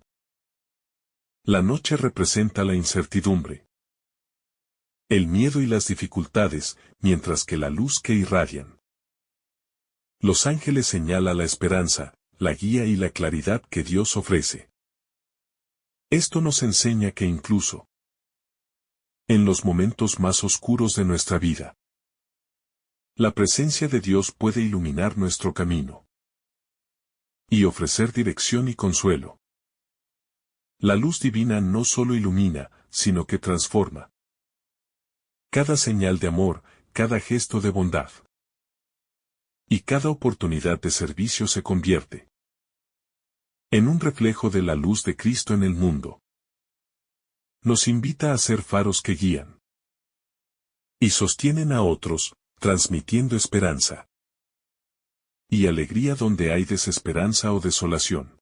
Speaker 1: La noche representa la incertidumbre, el miedo y las dificultades, mientras que la luz que irradian. Los ángeles señala la esperanza, la guía y la claridad que Dios ofrece. Esto nos enseña que incluso en los momentos más oscuros de nuestra vida, la presencia de Dios puede iluminar nuestro camino y ofrecer dirección y consuelo. La luz divina no solo ilumina, sino que transforma. Cada señal de amor, cada gesto de bondad y cada oportunidad de servicio se convierte en un reflejo de la luz de Cristo en el mundo. Nos invita a ser faros que guían y sostienen a otros, transmitiendo esperanza y alegría donde hay desesperanza o desolación.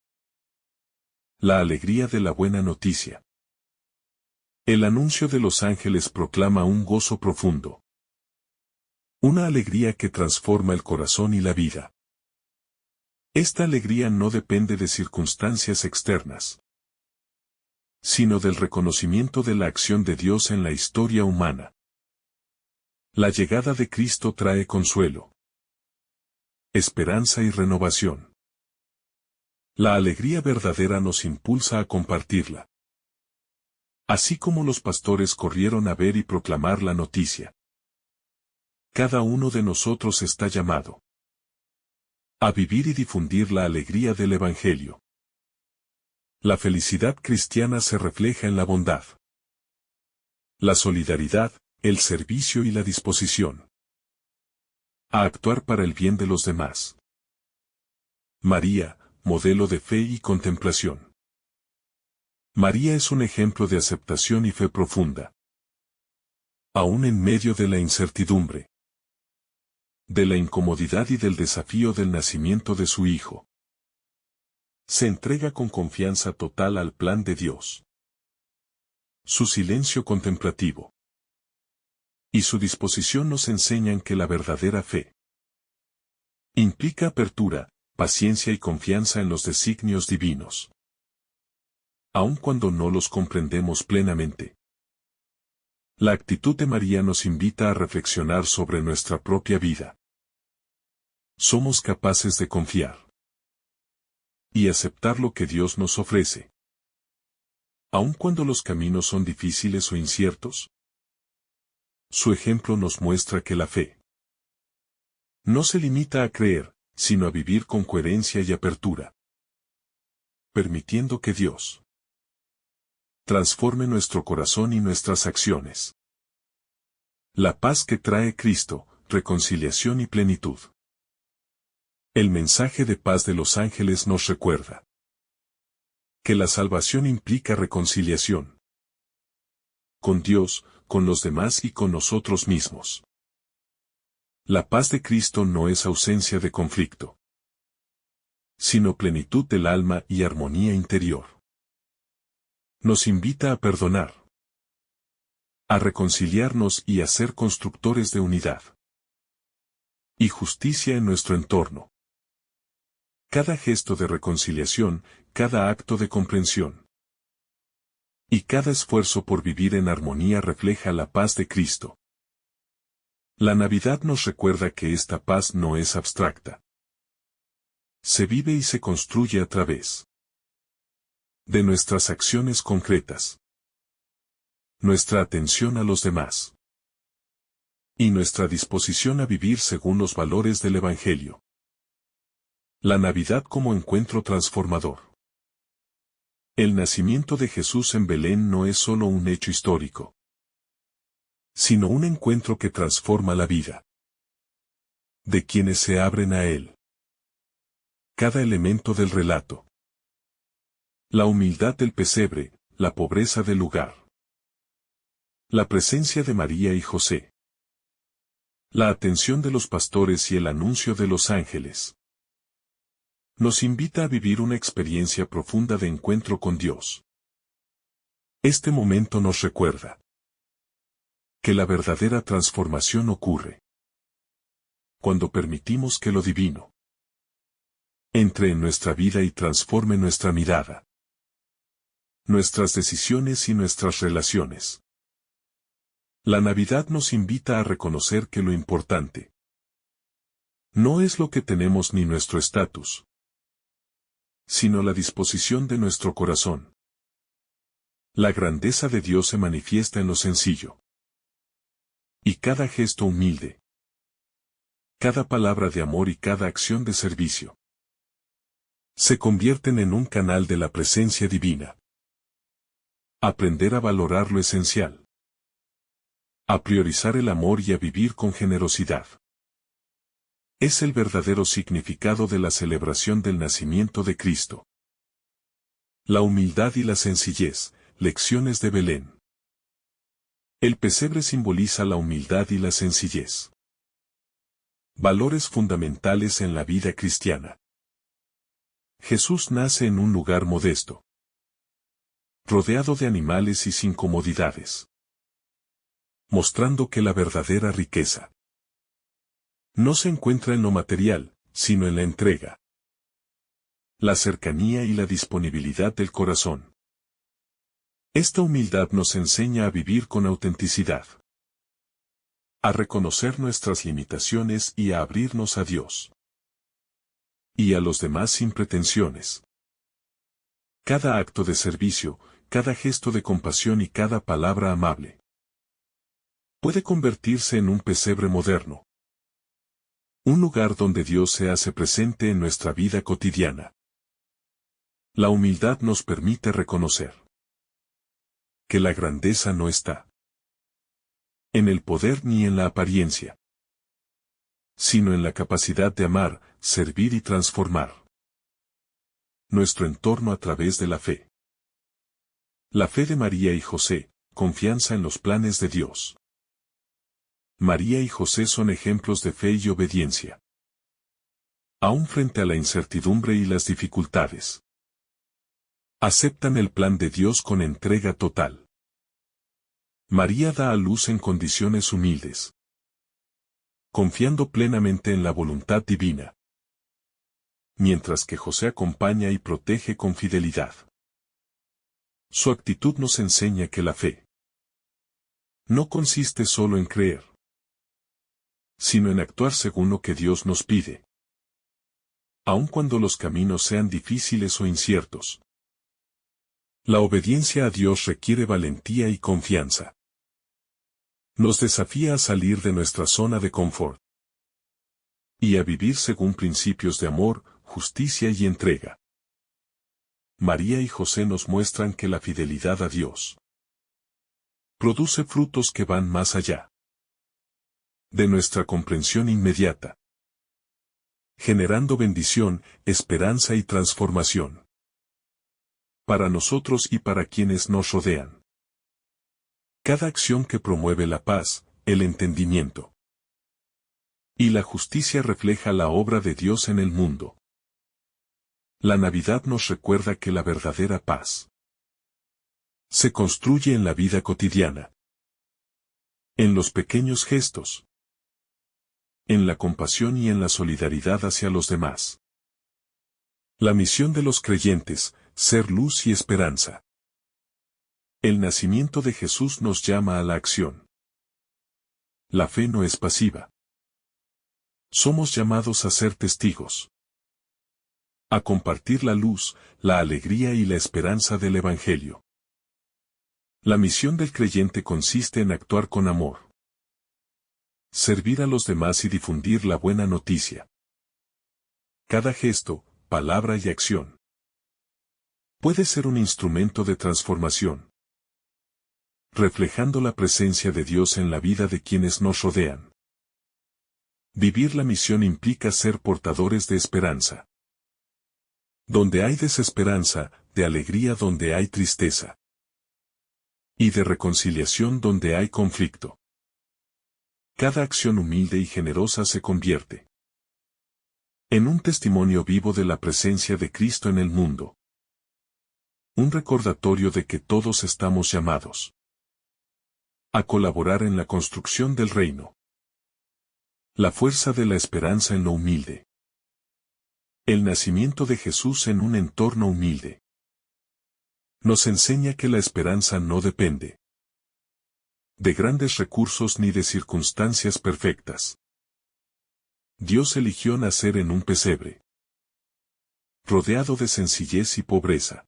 Speaker 1: La alegría de la buena noticia. El anuncio de los ángeles proclama un gozo profundo. Una alegría que transforma el corazón y la vida. Esta alegría no depende de circunstancias externas, sino del reconocimiento de la acción de Dios en la historia humana. La llegada de Cristo trae consuelo, esperanza y renovación. La alegría verdadera nos impulsa a compartirla. Así como los pastores corrieron a ver y proclamar la noticia. Cada uno de nosotros está llamado a vivir y difundir la alegría del Evangelio. La felicidad cristiana se refleja en la bondad, la solidaridad, el servicio y la disposición a actuar para el bien de los demás. María, modelo de fe y contemplación. María es un ejemplo de aceptación y fe profunda. Aún en medio de la incertidumbre, de la incomodidad y del desafío del nacimiento de su hijo, se entrega con confianza total al plan de Dios. Su silencio contemplativo y su disposición nos enseñan que la verdadera fe implica apertura, paciencia y confianza en los designios divinos, aun cuando no los comprendemos plenamente. La actitud de María nos invita a reflexionar sobre nuestra propia vida. ¿Somos capaces de confiar y aceptar lo que Dios nos ofrece, aun cuando los caminos son difíciles o inciertos? Su ejemplo nos muestra que la fe no se limita a creer, sino a vivir con coherencia y apertura, permitiendo que Dios transforme nuestro corazón y nuestras acciones. La paz que trae Cristo, reconciliación y plenitud. El mensaje de paz de los ángeles nos recuerda que la salvación implica reconciliación con Dios, con los demás y con nosotros mismos. La paz de Cristo no es ausencia de conflicto, sino plenitud del alma y armonía interior. Nos invita a perdonar, a reconciliarnos y a ser constructores de unidad y justicia en nuestro entorno. Cada gesto de reconciliación, cada acto de comprensión y cada esfuerzo por vivir en armonía refleja la paz de Cristo. La Navidad nos recuerda que esta paz no es abstracta. Se vive y se construye a través de nuestras acciones concretas, nuestra atención a los demás y nuestra disposición a vivir según los valores del Evangelio. La Navidad como encuentro transformador. El nacimiento de Jesús en Belén no es solo un hecho histórico, sino un encuentro que transforma la vida de quienes se abren a él. Cada elemento del relato. La humildad del pesebre, la pobreza del lugar. La presencia de María y José. La atención de los pastores y el anuncio de los ángeles. Nos invita a vivir una experiencia profunda de encuentro con Dios. Este momento nos recuerda que la verdadera transformación ocurre cuando permitimos que lo divino entre en nuestra vida y transforme nuestra mirada, nuestras decisiones y nuestras relaciones. La Navidad nos invita a reconocer que lo importante no es lo que tenemos ni nuestro estatus, sino la disposición de nuestro corazón. La grandeza de Dios se manifiesta en lo sencillo. Y cada gesto humilde, cada palabra de amor y cada acción de servicio se convierten en un canal de la presencia divina. Aprender a valorar lo esencial, a priorizar el amor y a vivir con generosidad, es el verdadero significado de la celebración del nacimiento de Cristo. La humildad y la sencillez, lecciones de Belén. El pesebre simboliza la humildad y la sencillez, valores fundamentales en la vida cristiana. Jesús nace en un lugar modesto, rodeado de animales y sin comodidades, mostrando que la verdadera riqueza no se encuentra en lo material, sino en la entrega, la cercanía y la disponibilidad del corazón. Esta humildad nos enseña a vivir con autenticidad, a reconocer nuestras limitaciones y a abrirnos a Dios y a los demás sin pretensiones. Cada acto de servicio, cada gesto de compasión y cada palabra amable puede convertirse en un pesebre moderno, un lugar donde Dios se hace presente en nuestra vida cotidiana. La humildad nos permite reconocer que la grandeza no está en el poder ni en la apariencia, sino en la capacidad de amar, servir y transformar nuestro entorno a través de la fe. La fe de María y José, confianza en los planes de Dios. María y José son ejemplos de fe y obediencia, aún frente a la incertidumbre y las dificultades. Aceptan el plan de Dios con entrega total. María da a luz en condiciones humildes, confiando plenamente en la voluntad divina, mientras que José acompaña y protege con fidelidad. Su actitud nos enseña que la fe no consiste solo en creer, sino en actuar según lo que Dios nos pide, aun cuando los caminos sean difíciles o inciertos. La obediencia a Dios requiere valentía y confianza. Nos desafía a salir de nuestra zona de confort y a vivir según principios de amor, justicia y entrega. María y José nos muestran que la fidelidad a Dios produce frutos que van más allá de nuestra comprensión inmediata, generando bendición, esperanza y transformación para nosotros y para quienes nos rodean. Cada acción que promueve la paz, el entendimiento y la justicia refleja la obra de Dios en el mundo. La Navidad nos recuerda que la verdadera paz se construye en la vida cotidiana, en los pequeños gestos, en la compasión y en la solidaridad hacia los demás. La misión de los creyentes, ser luz y esperanza. El nacimiento de Jesús nos llama a la acción. La fe no es pasiva. Somos llamados a ser testigos, a compartir la luz, la alegría y la esperanza del Evangelio. La misión del creyente consiste en actuar con amor, servir a los demás y difundir la buena noticia. Cada gesto, palabra y acción puede ser un instrumento de transformación, reflejando la presencia de Dios en la vida de quienes nos rodean. Vivir la misión implica ser portadores de esperanza. Donde hay desesperanza, de alegría donde hay tristeza, y de reconciliación donde hay conflicto. Cada acción humilde y generosa se convierte en un testimonio vivo de la presencia de Cristo en el mundo. Un recordatorio de que todos estamos llamados a colaborar en la construcción del reino. La fuerza de la esperanza en lo humilde. El nacimiento de Jesús en un entorno humilde nos enseña que la esperanza no depende de grandes recursos ni de circunstancias perfectas. Dios eligió nacer en un pesebre, rodeado de sencillez y pobreza,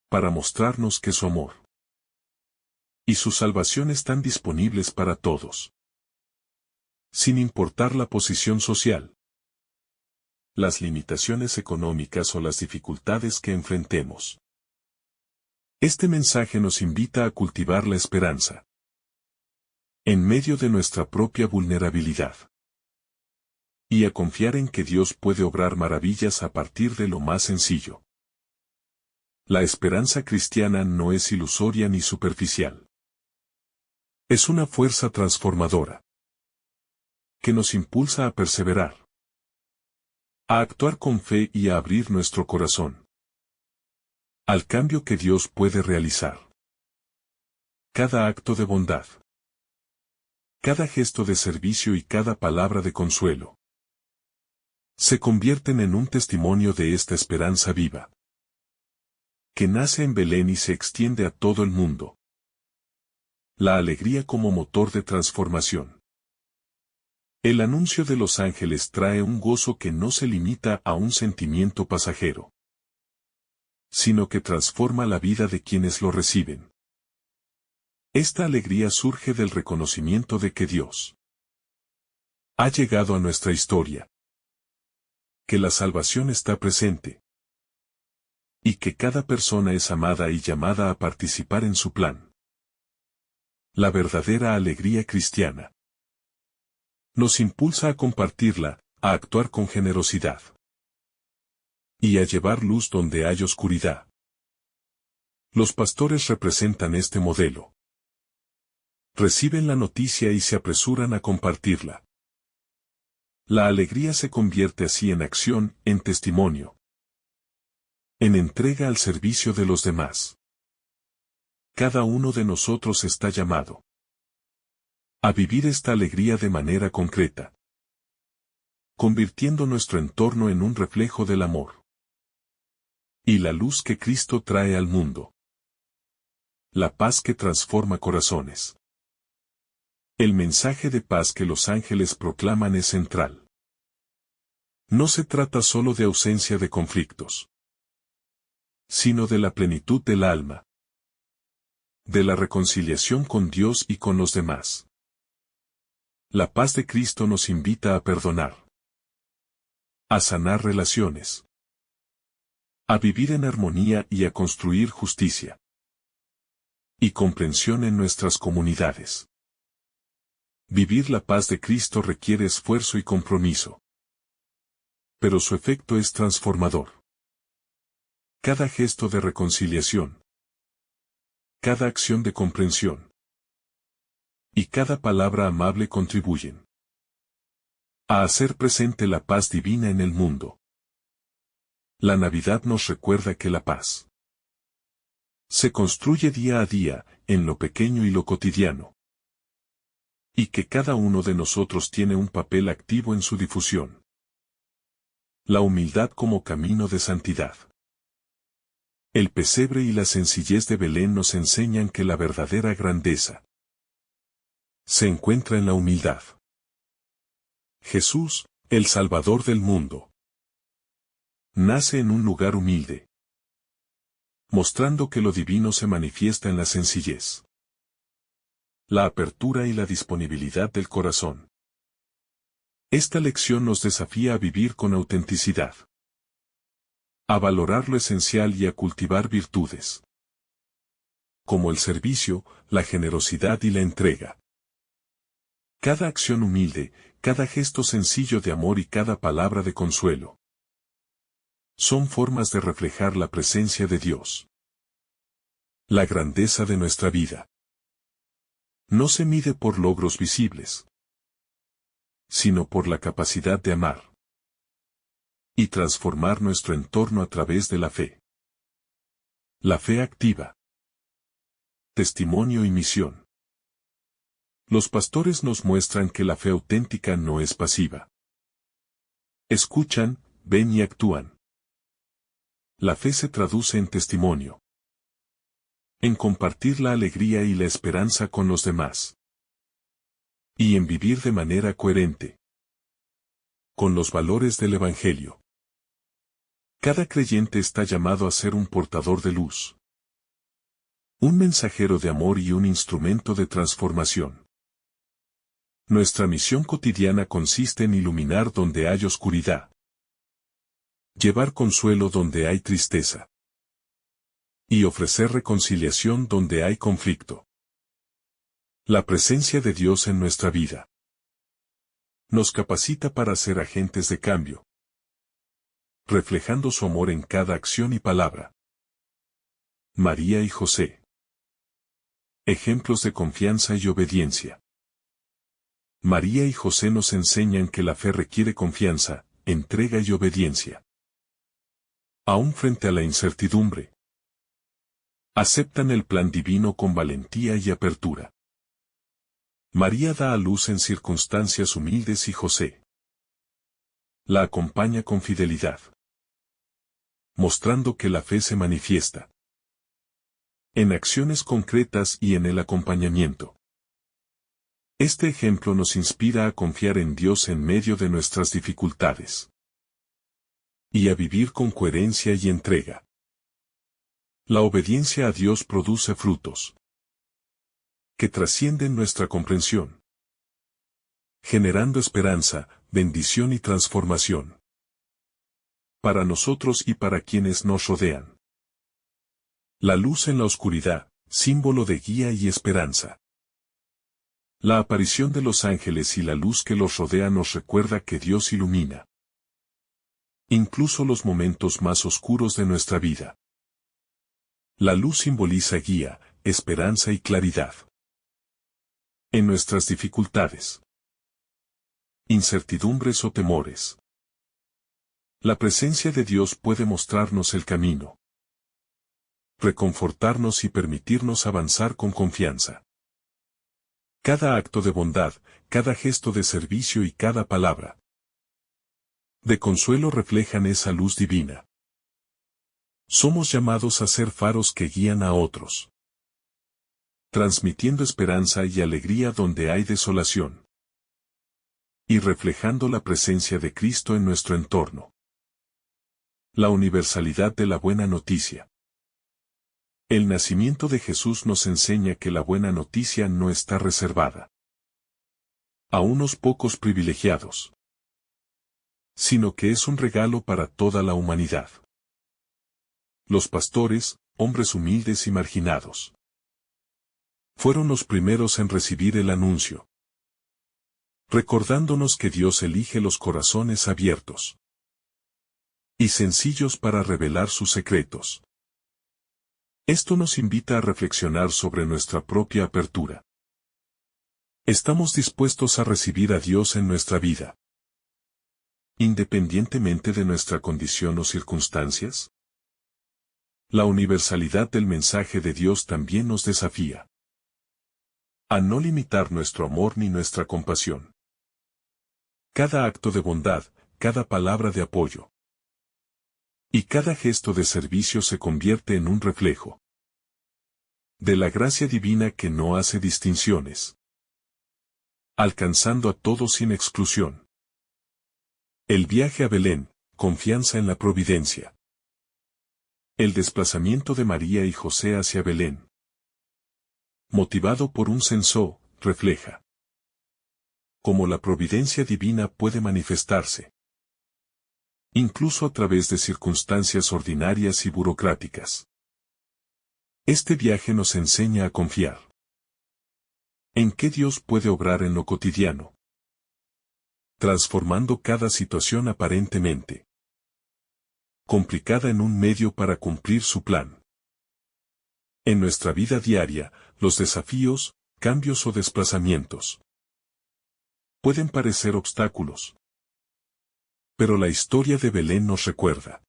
Speaker 1: para mostrarnos que su amor y su salvación están disponibles para todos, sin importar la posición social, las limitaciones económicas o las dificultades que enfrentemos. Este mensaje nos invita a cultivar la esperanza en medio de nuestra propia vulnerabilidad y a confiar en que Dios puede obrar maravillas a partir de lo más sencillo. La esperanza cristiana no es ilusoria ni superficial. Es una fuerza transformadora que nos impulsa a perseverar, a actuar con fe y a abrir nuestro corazón al cambio que Dios puede realizar. Cada acto de bondad, cada gesto de servicio y cada palabra de consuelo se convierten en un testimonio de esta esperanza viva, que nace en Belén y se extiende a todo el mundo. La alegría como motor de transformación. El anuncio de los ángeles trae un gozo que no se limita a un sentimiento pasajero, sino que transforma la vida de quienes lo reciben. Esta alegría surge del reconocimiento de que Dios ha llegado a nuestra historia, que la salvación está presente, y que cada persona es amada y llamada a participar en su plan. La verdadera alegría cristiana nos impulsa a compartirla, a actuar con generosidad y a llevar luz donde hay oscuridad. Los pastores representan este modelo. Reciben la noticia y se apresuran a compartirla. La alegría se convierte así en acción, en testimonio, en entrega al servicio de los demás. Cada uno de nosotros está llamado a vivir esta alegría de manera concreta, convirtiendo nuestro entorno en un reflejo del amor y la luz que Cristo trae al mundo. La paz que transforma corazones. El mensaje de paz que los ángeles proclaman es central. No se trata solo de ausencia de conflictos, sino de la plenitud del alma, de la reconciliación con Dios y con los demás. La paz de Cristo nos invita a perdonar, a sanar relaciones, a vivir en armonía y a construir justicia y comprensión en nuestras comunidades. Vivir la paz de Cristo requiere esfuerzo y compromiso, pero su efecto es transformador. Cada gesto de reconciliación, cada acción de comprensión y cada palabra amable contribuyen a hacer presente la paz divina en el mundo. La Navidad nos recuerda que la paz se construye día a día, en lo pequeño y lo cotidiano, y que cada uno de nosotros tiene un papel activo en su difusión. La humildad como camino de santidad. El pesebre y la sencillez de Belén nos enseñan que la verdadera grandeza se encuentra en la humildad. Jesús, el Salvador del mundo, nace en un lugar humilde, mostrando que lo divino se manifiesta en la sencillez, la apertura y la disponibilidad del corazón. Esta lección nos desafía a vivir con autenticidad, a valorar lo esencial y a cultivar virtudes, como el servicio, la generosidad y la entrega. Cada acción humilde, cada gesto sencillo de amor y cada palabra de consuelo son formas de reflejar la presencia de Dios. La grandeza de nuestra vida no se mide por logros visibles, sino por la capacidad de amar y transformar nuestro entorno a través de la fe. La fe activa. Testimonio y misión. Los pastores nos muestran que la fe auténtica no es pasiva. Escuchan, ven y actúan. La fe se traduce en testimonio. en compartir la alegría y la esperanza con los demás, y en vivir de manera coherente con los valores del Evangelio. Cada creyente está llamado a ser un portador de luz, un mensajero de amor y un instrumento de transformación. Nuestra misión cotidiana consiste en iluminar donde hay oscuridad, llevar consuelo donde hay tristeza, y ofrecer reconciliación donde hay conflicto. La presencia de Dios en nuestra vida nos capacita para ser agentes de cambio, reflejando su amor en cada acción y palabra. María y José. Ejemplos de confianza y obediencia. María y José nos enseñan que la fe requiere confianza, entrega y obediencia. Aún frente a la incertidumbre, aceptan el plan divino con valentía y apertura. María da a luz en circunstancias humildes y José la acompaña con fidelidad, mostrando que la fe se manifiesta en acciones concretas y en el acompañamiento. Este ejemplo nos inspira a confiar en Dios en medio de nuestras dificultades y a vivir con coherencia y entrega. La obediencia a Dios produce frutos que trascienden nuestra comprensión, generando esperanza, bendición y transformación para nosotros y para quienes nos rodean. La luz en la oscuridad, símbolo de guía y esperanza. La aparición de los ángeles y la luz que los rodea nos recuerda que Dios ilumina incluso los momentos más oscuros de nuestra vida. La luz simboliza guía, esperanza y claridad en nuestras dificultades, incertidumbres o temores. La presencia de Dios puede mostrarnos el camino, reconfortarnos y permitirnos avanzar con confianza. Cada acto de bondad, cada gesto de servicio y cada palabra de consuelo reflejan esa luz divina. Somos llamados a ser faros que guían a otros, transmitiendo esperanza y alegría donde hay desolación, y reflejando la presencia de Cristo en nuestro entorno. La universalidad de la buena noticia. El nacimiento de Jesús nos enseña que la buena noticia no está reservada a unos pocos privilegiados, sino que es un regalo para toda la humanidad. Los pastores, hombres humildes y marginados, fueron los primeros en recibir el anuncio, recordándonos que Dios elige los corazones abiertos y sencillos para revelar sus secretos. Esto nos invita a reflexionar sobre nuestra propia apertura. ¿Estamos dispuestos a recibir a Dios en nuestra vida, independientemente de nuestra condición o circunstancias? La universalidad del mensaje de Dios también nos desafía a no limitar nuestro amor ni nuestra compasión. Cada acto de bondad, cada palabra de apoyo y cada gesto de servicio se convierte en un reflejo de la gracia divina que no hace distinciones, alcanzando a todos sin exclusión. El viaje a Belén, confianza en la providencia. El desplazamiento de María y José hacia Belén, motivado por un censo, refleja cómo la providencia divina puede manifestarse, incluso a través de circunstancias ordinarias y burocráticas. Este viaje nos enseña a confiar en que Dios puede obrar en lo cotidiano, transformando cada situación aparentemente complicada en un medio para cumplir su plan. En nuestra vida diaria, los desafíos, cambios o desplazamientos pueden parecer obstáculos, pero la historia de Belén nos recuerda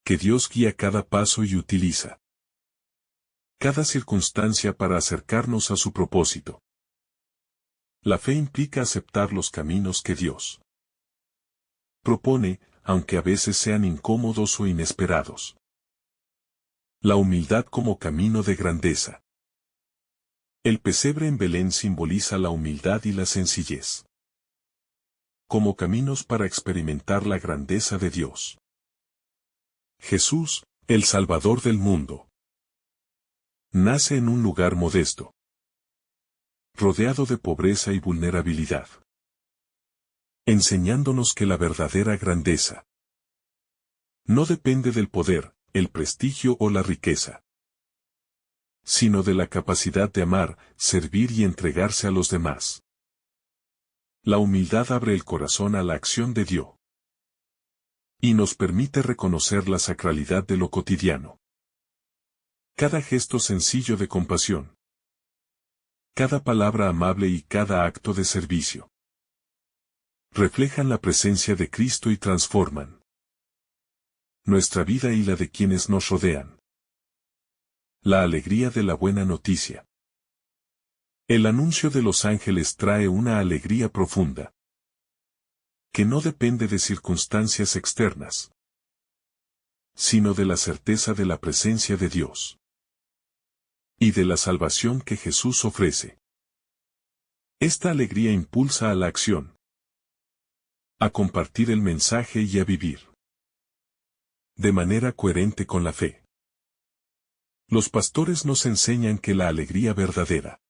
Speaker 1: que Dios guía cada paso y utiliza cada circunstancia para acercarnos a su propósito. La fe implica aceptar los caminos que Dios propone, aunque a veces sean incómodos o inesperados. La humildad como camino de grandeza. El pesebre en Belén simboliza la humildad y la sencillez, como caminos para experimentar la grandeza de Dios. Jesús, el Salvador del mundo, nace en un lugar modesto, rodeado de pobreza y vulnerabilidad, enseñándonos que la verdadera grandeza no depende del poder, el prestigio o la riqueza, sino de la capacidad de amar, servir y entregarse a los demás. La humildad abre el corazón a la acción de Dios y nos permite reconocer la sacralidad de lo cotidiano. Cada gesto sencillo de compasión, cada palabra amable y cada acto de servicio reflejan la presencia de Cristo y transforman nuestra vida y la de quienes nos rodean. La alegría de la buena noticia. El anuncio de los ángeles trae una alegría profunda, que no depende de circunstancias externas, sino de la certeza de la presencia de Dios y de la salvación que Jesús ofrece. Esta alegría impulsa a la acción, a compartir el mensaje y a vivir de manera coherente con la fe. Los pastores nos enseñan que la alegría verdadera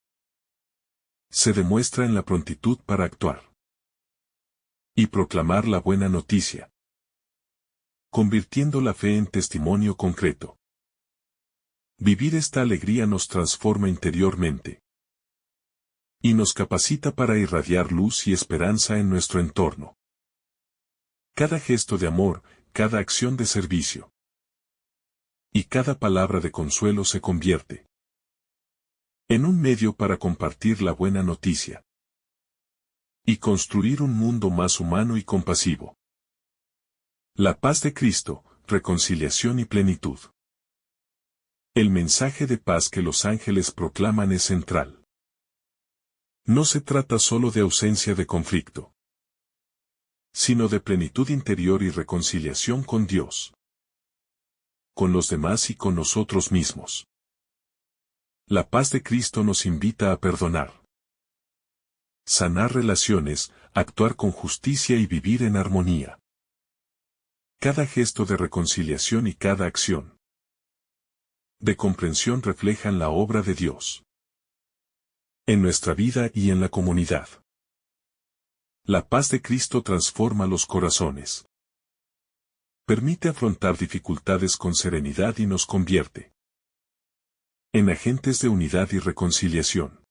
Speaker 1: se demuestra en la prontitud para actuar y proclamar la buena noticia, convirtiendo la fe en testimonio concreto. Vivir esta alegría nos transforma interiormente y nos capacita para irradiar luz y esperanza en nuestro entorno. Cada gesto de amor, cada acción de servicio y cada palabra de consuelo se convierte en un medio para compartir la buena noticia y construir un mundo más humano y compasivo. La paz de Cristo, reconciliación y plenitud. El mensaje de paz que los ángeles proclaman es central. No se trata solo de ausencia de conflicto, sino de plenitud interior y reconciliación con Dios, con los demás y con nosotros mismos. La paz de Cristo nos invita a perdonar, sanar relaciones, actuar con justicia y vivir en armonía. Cada gesto de reconciliación y cada acción de comprensión reflejan la obra de Dios en nuestra vida y en la comunidad. La paz de Cristo transforma los corazones, permite afrontar dificultades con serenidad y nos convierte en agentes de unidad y reconciliación.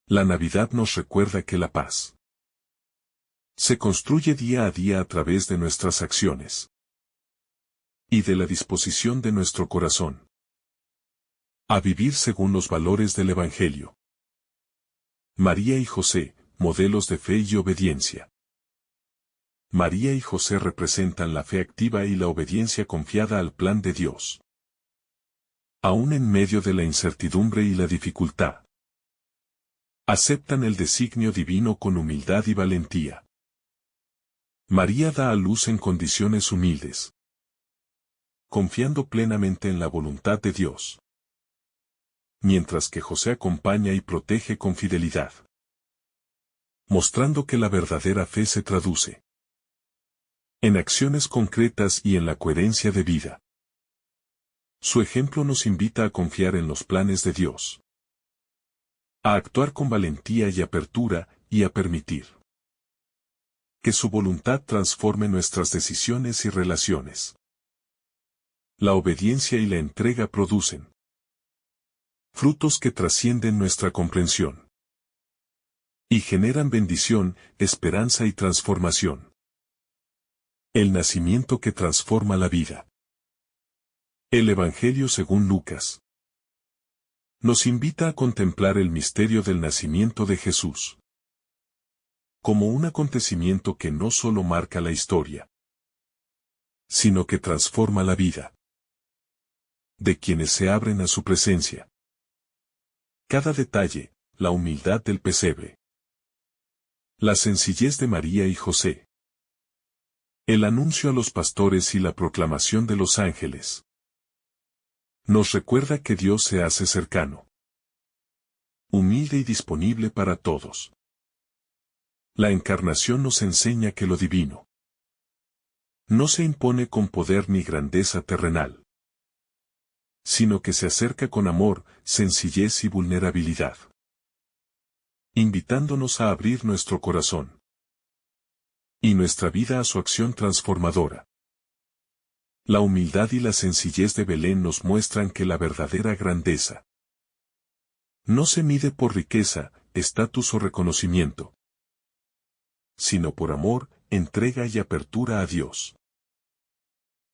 Speaker 1: La Navidad nos recuerda que la paz se construye día a día a través de nuestras acciones y de la disposición de nuestro corazón a vivir según los valores del Evangelio. María y José, modelos de fe y obediencia. María y José representan la fe activa y la obediencia confiada al plan de Dios. Aún en medio de la incertidumbre y la dificultad, aceptan el designio divino con humildad y valentía. María da a luz en condiciones humildes, confiando plenamente en la voluntad de Dios, mientras que José acompaña y protege con fidelidad, mostrando que la verdadera fe se traduce en acciones concretas y en la coherencia de vida. Su ejemplo nos invita a confiar en los planes de Dios, a actuar con valentía y apertura, y a permitir que su voluntad transforme nuestras decisiones y relaciones. La obediencia y la entrega producen frutos que trascienden nuestra comprensión y generan bendición, esperanza y transformación. El nacimiento que transforma la vida. El Evangelio según Lucas nos invita a contemplar el misterio del nacimiento de Jesús como un acontecimiento que no solo marca la historia, sino que transforma la vida de quienes se abren a su presencia. Cada detalle, la humildad del pesebre, la sencillez de María y José, el anuncio a los pastores y la proclamación de los ángeles, Nos recuerda que Dios se hace cercano, humilde y disponible para todos. La encarnación nos enseña que lo divino no se impone con poder ni grandeza terrenal, sino que se acerca con amor, sencillez y vulnerabilidad, invitándonos a abrir nuestro corazón y nuestra vida a su acción transformadora. La humildad y la sencillez de Belén nos muestran que la verdadera grandeza no se mide por riqueza, estatus o reconocimiento, sino por amor, entrega y apertura a Dios.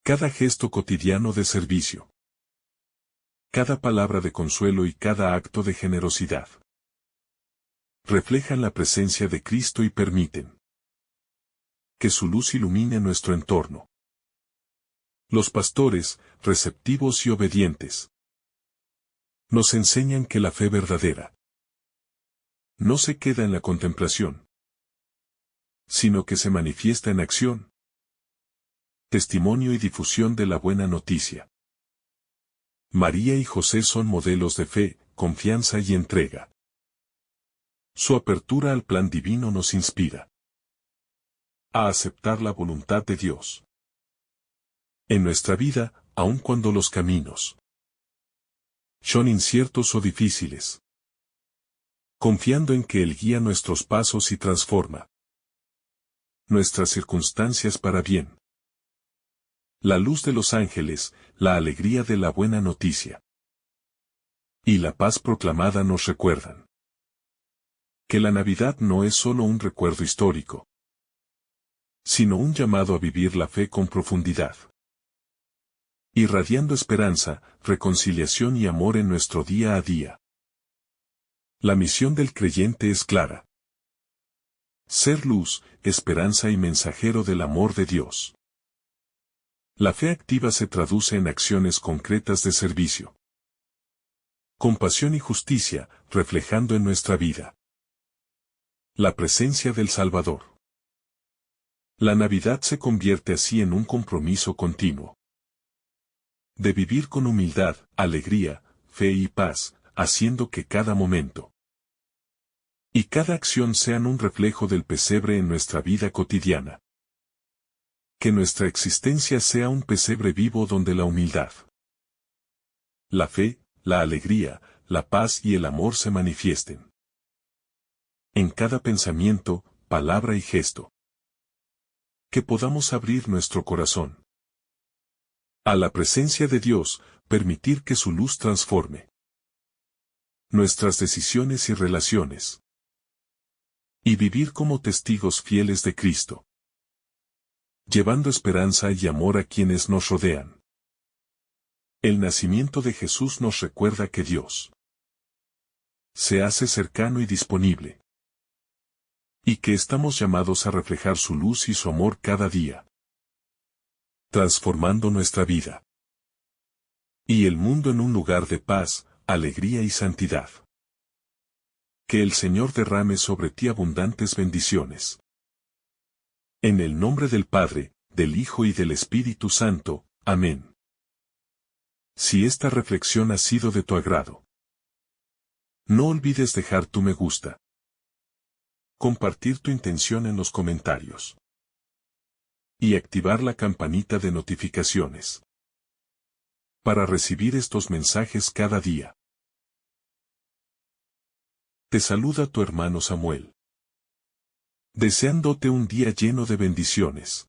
Speaker 1: Cada gesto cotidiano de servicio, cada palabra de consuelo y cada acto de generosidad reflejan la presencia de Cristo y permiten que su luz ilumine nuestro entorno. Los pastores, receptivos y obedientes, nos enseñan que la fe verdadera no se queda en la contemplación, sino que se manifiesta en acción, testimonio y difusión de la buena noticia. María y José son modelos de fe, confianza y entrega. Su apertura al plan divino nos inspira a aceptar la voluntad de Dios en nuestra vida, aun cuando los caminos son inciertos o difíciles, confiando en que Él guía nuestros pasos y transforma nuestras circunstancias para bien. La luz de los ángeles, la alegría de la buena noticia y la paz proclamada nos recuerdan que la Navidad no es solo un recuerdo histórico, sino un llamado a vivir la fe con profundidad, irradiando esperanza, reconciliación y amor en nuestro día a día. La misión del creyente es clara: ser luz, esperanza y mensajero del amor de Dios. La fe activa se traduce en acciones concretas de servicio, compasión y justicia, reflejando en nuestra vida la presencia del Salvador. La Navidad se convierte así en un compromiso continuo de vivir con humildad, alegría, fe y paz, haciendo que cada momento y cada acción sean un reflejo del pesebre en nuestra vida cotidiana. Que nuestra existencia sea un pesebre vivo donde la humildad, la fe, la alegría, la paz y el amor se manifiesten en cada pensamiento, palabra y gesto. Que podamos abrir nuestro corazón a la presencia de Dios, permitir que su luz transforme nuestras decisiones y relaciones, y vivir como testigos fieles de Cristo, llevando esperanza y amor a quienes nos rodean. El nacimiento de Jesús nos recuerda que Dios se hace cercano y disponible, y que estamos llamados a reflejar su luz y su amor cada día, transformando nuestra vida y el mundo en un lugar de paz, alegría y santidad. Que el Señor derrame sobre ti abundantes bendiciones. En el nombre del Padre, del Hijo y del Espíritu Santo. Amén. Si esta reflexión ha sido de tu agrado, no olvides dejar tu me gusta, compartir tu intención en los comentarios y activar la campanita de notificaciones para recibir estos mensajes cada día. Te saluda tu hermano Samuel, deseándote un día lleno de bendiciones.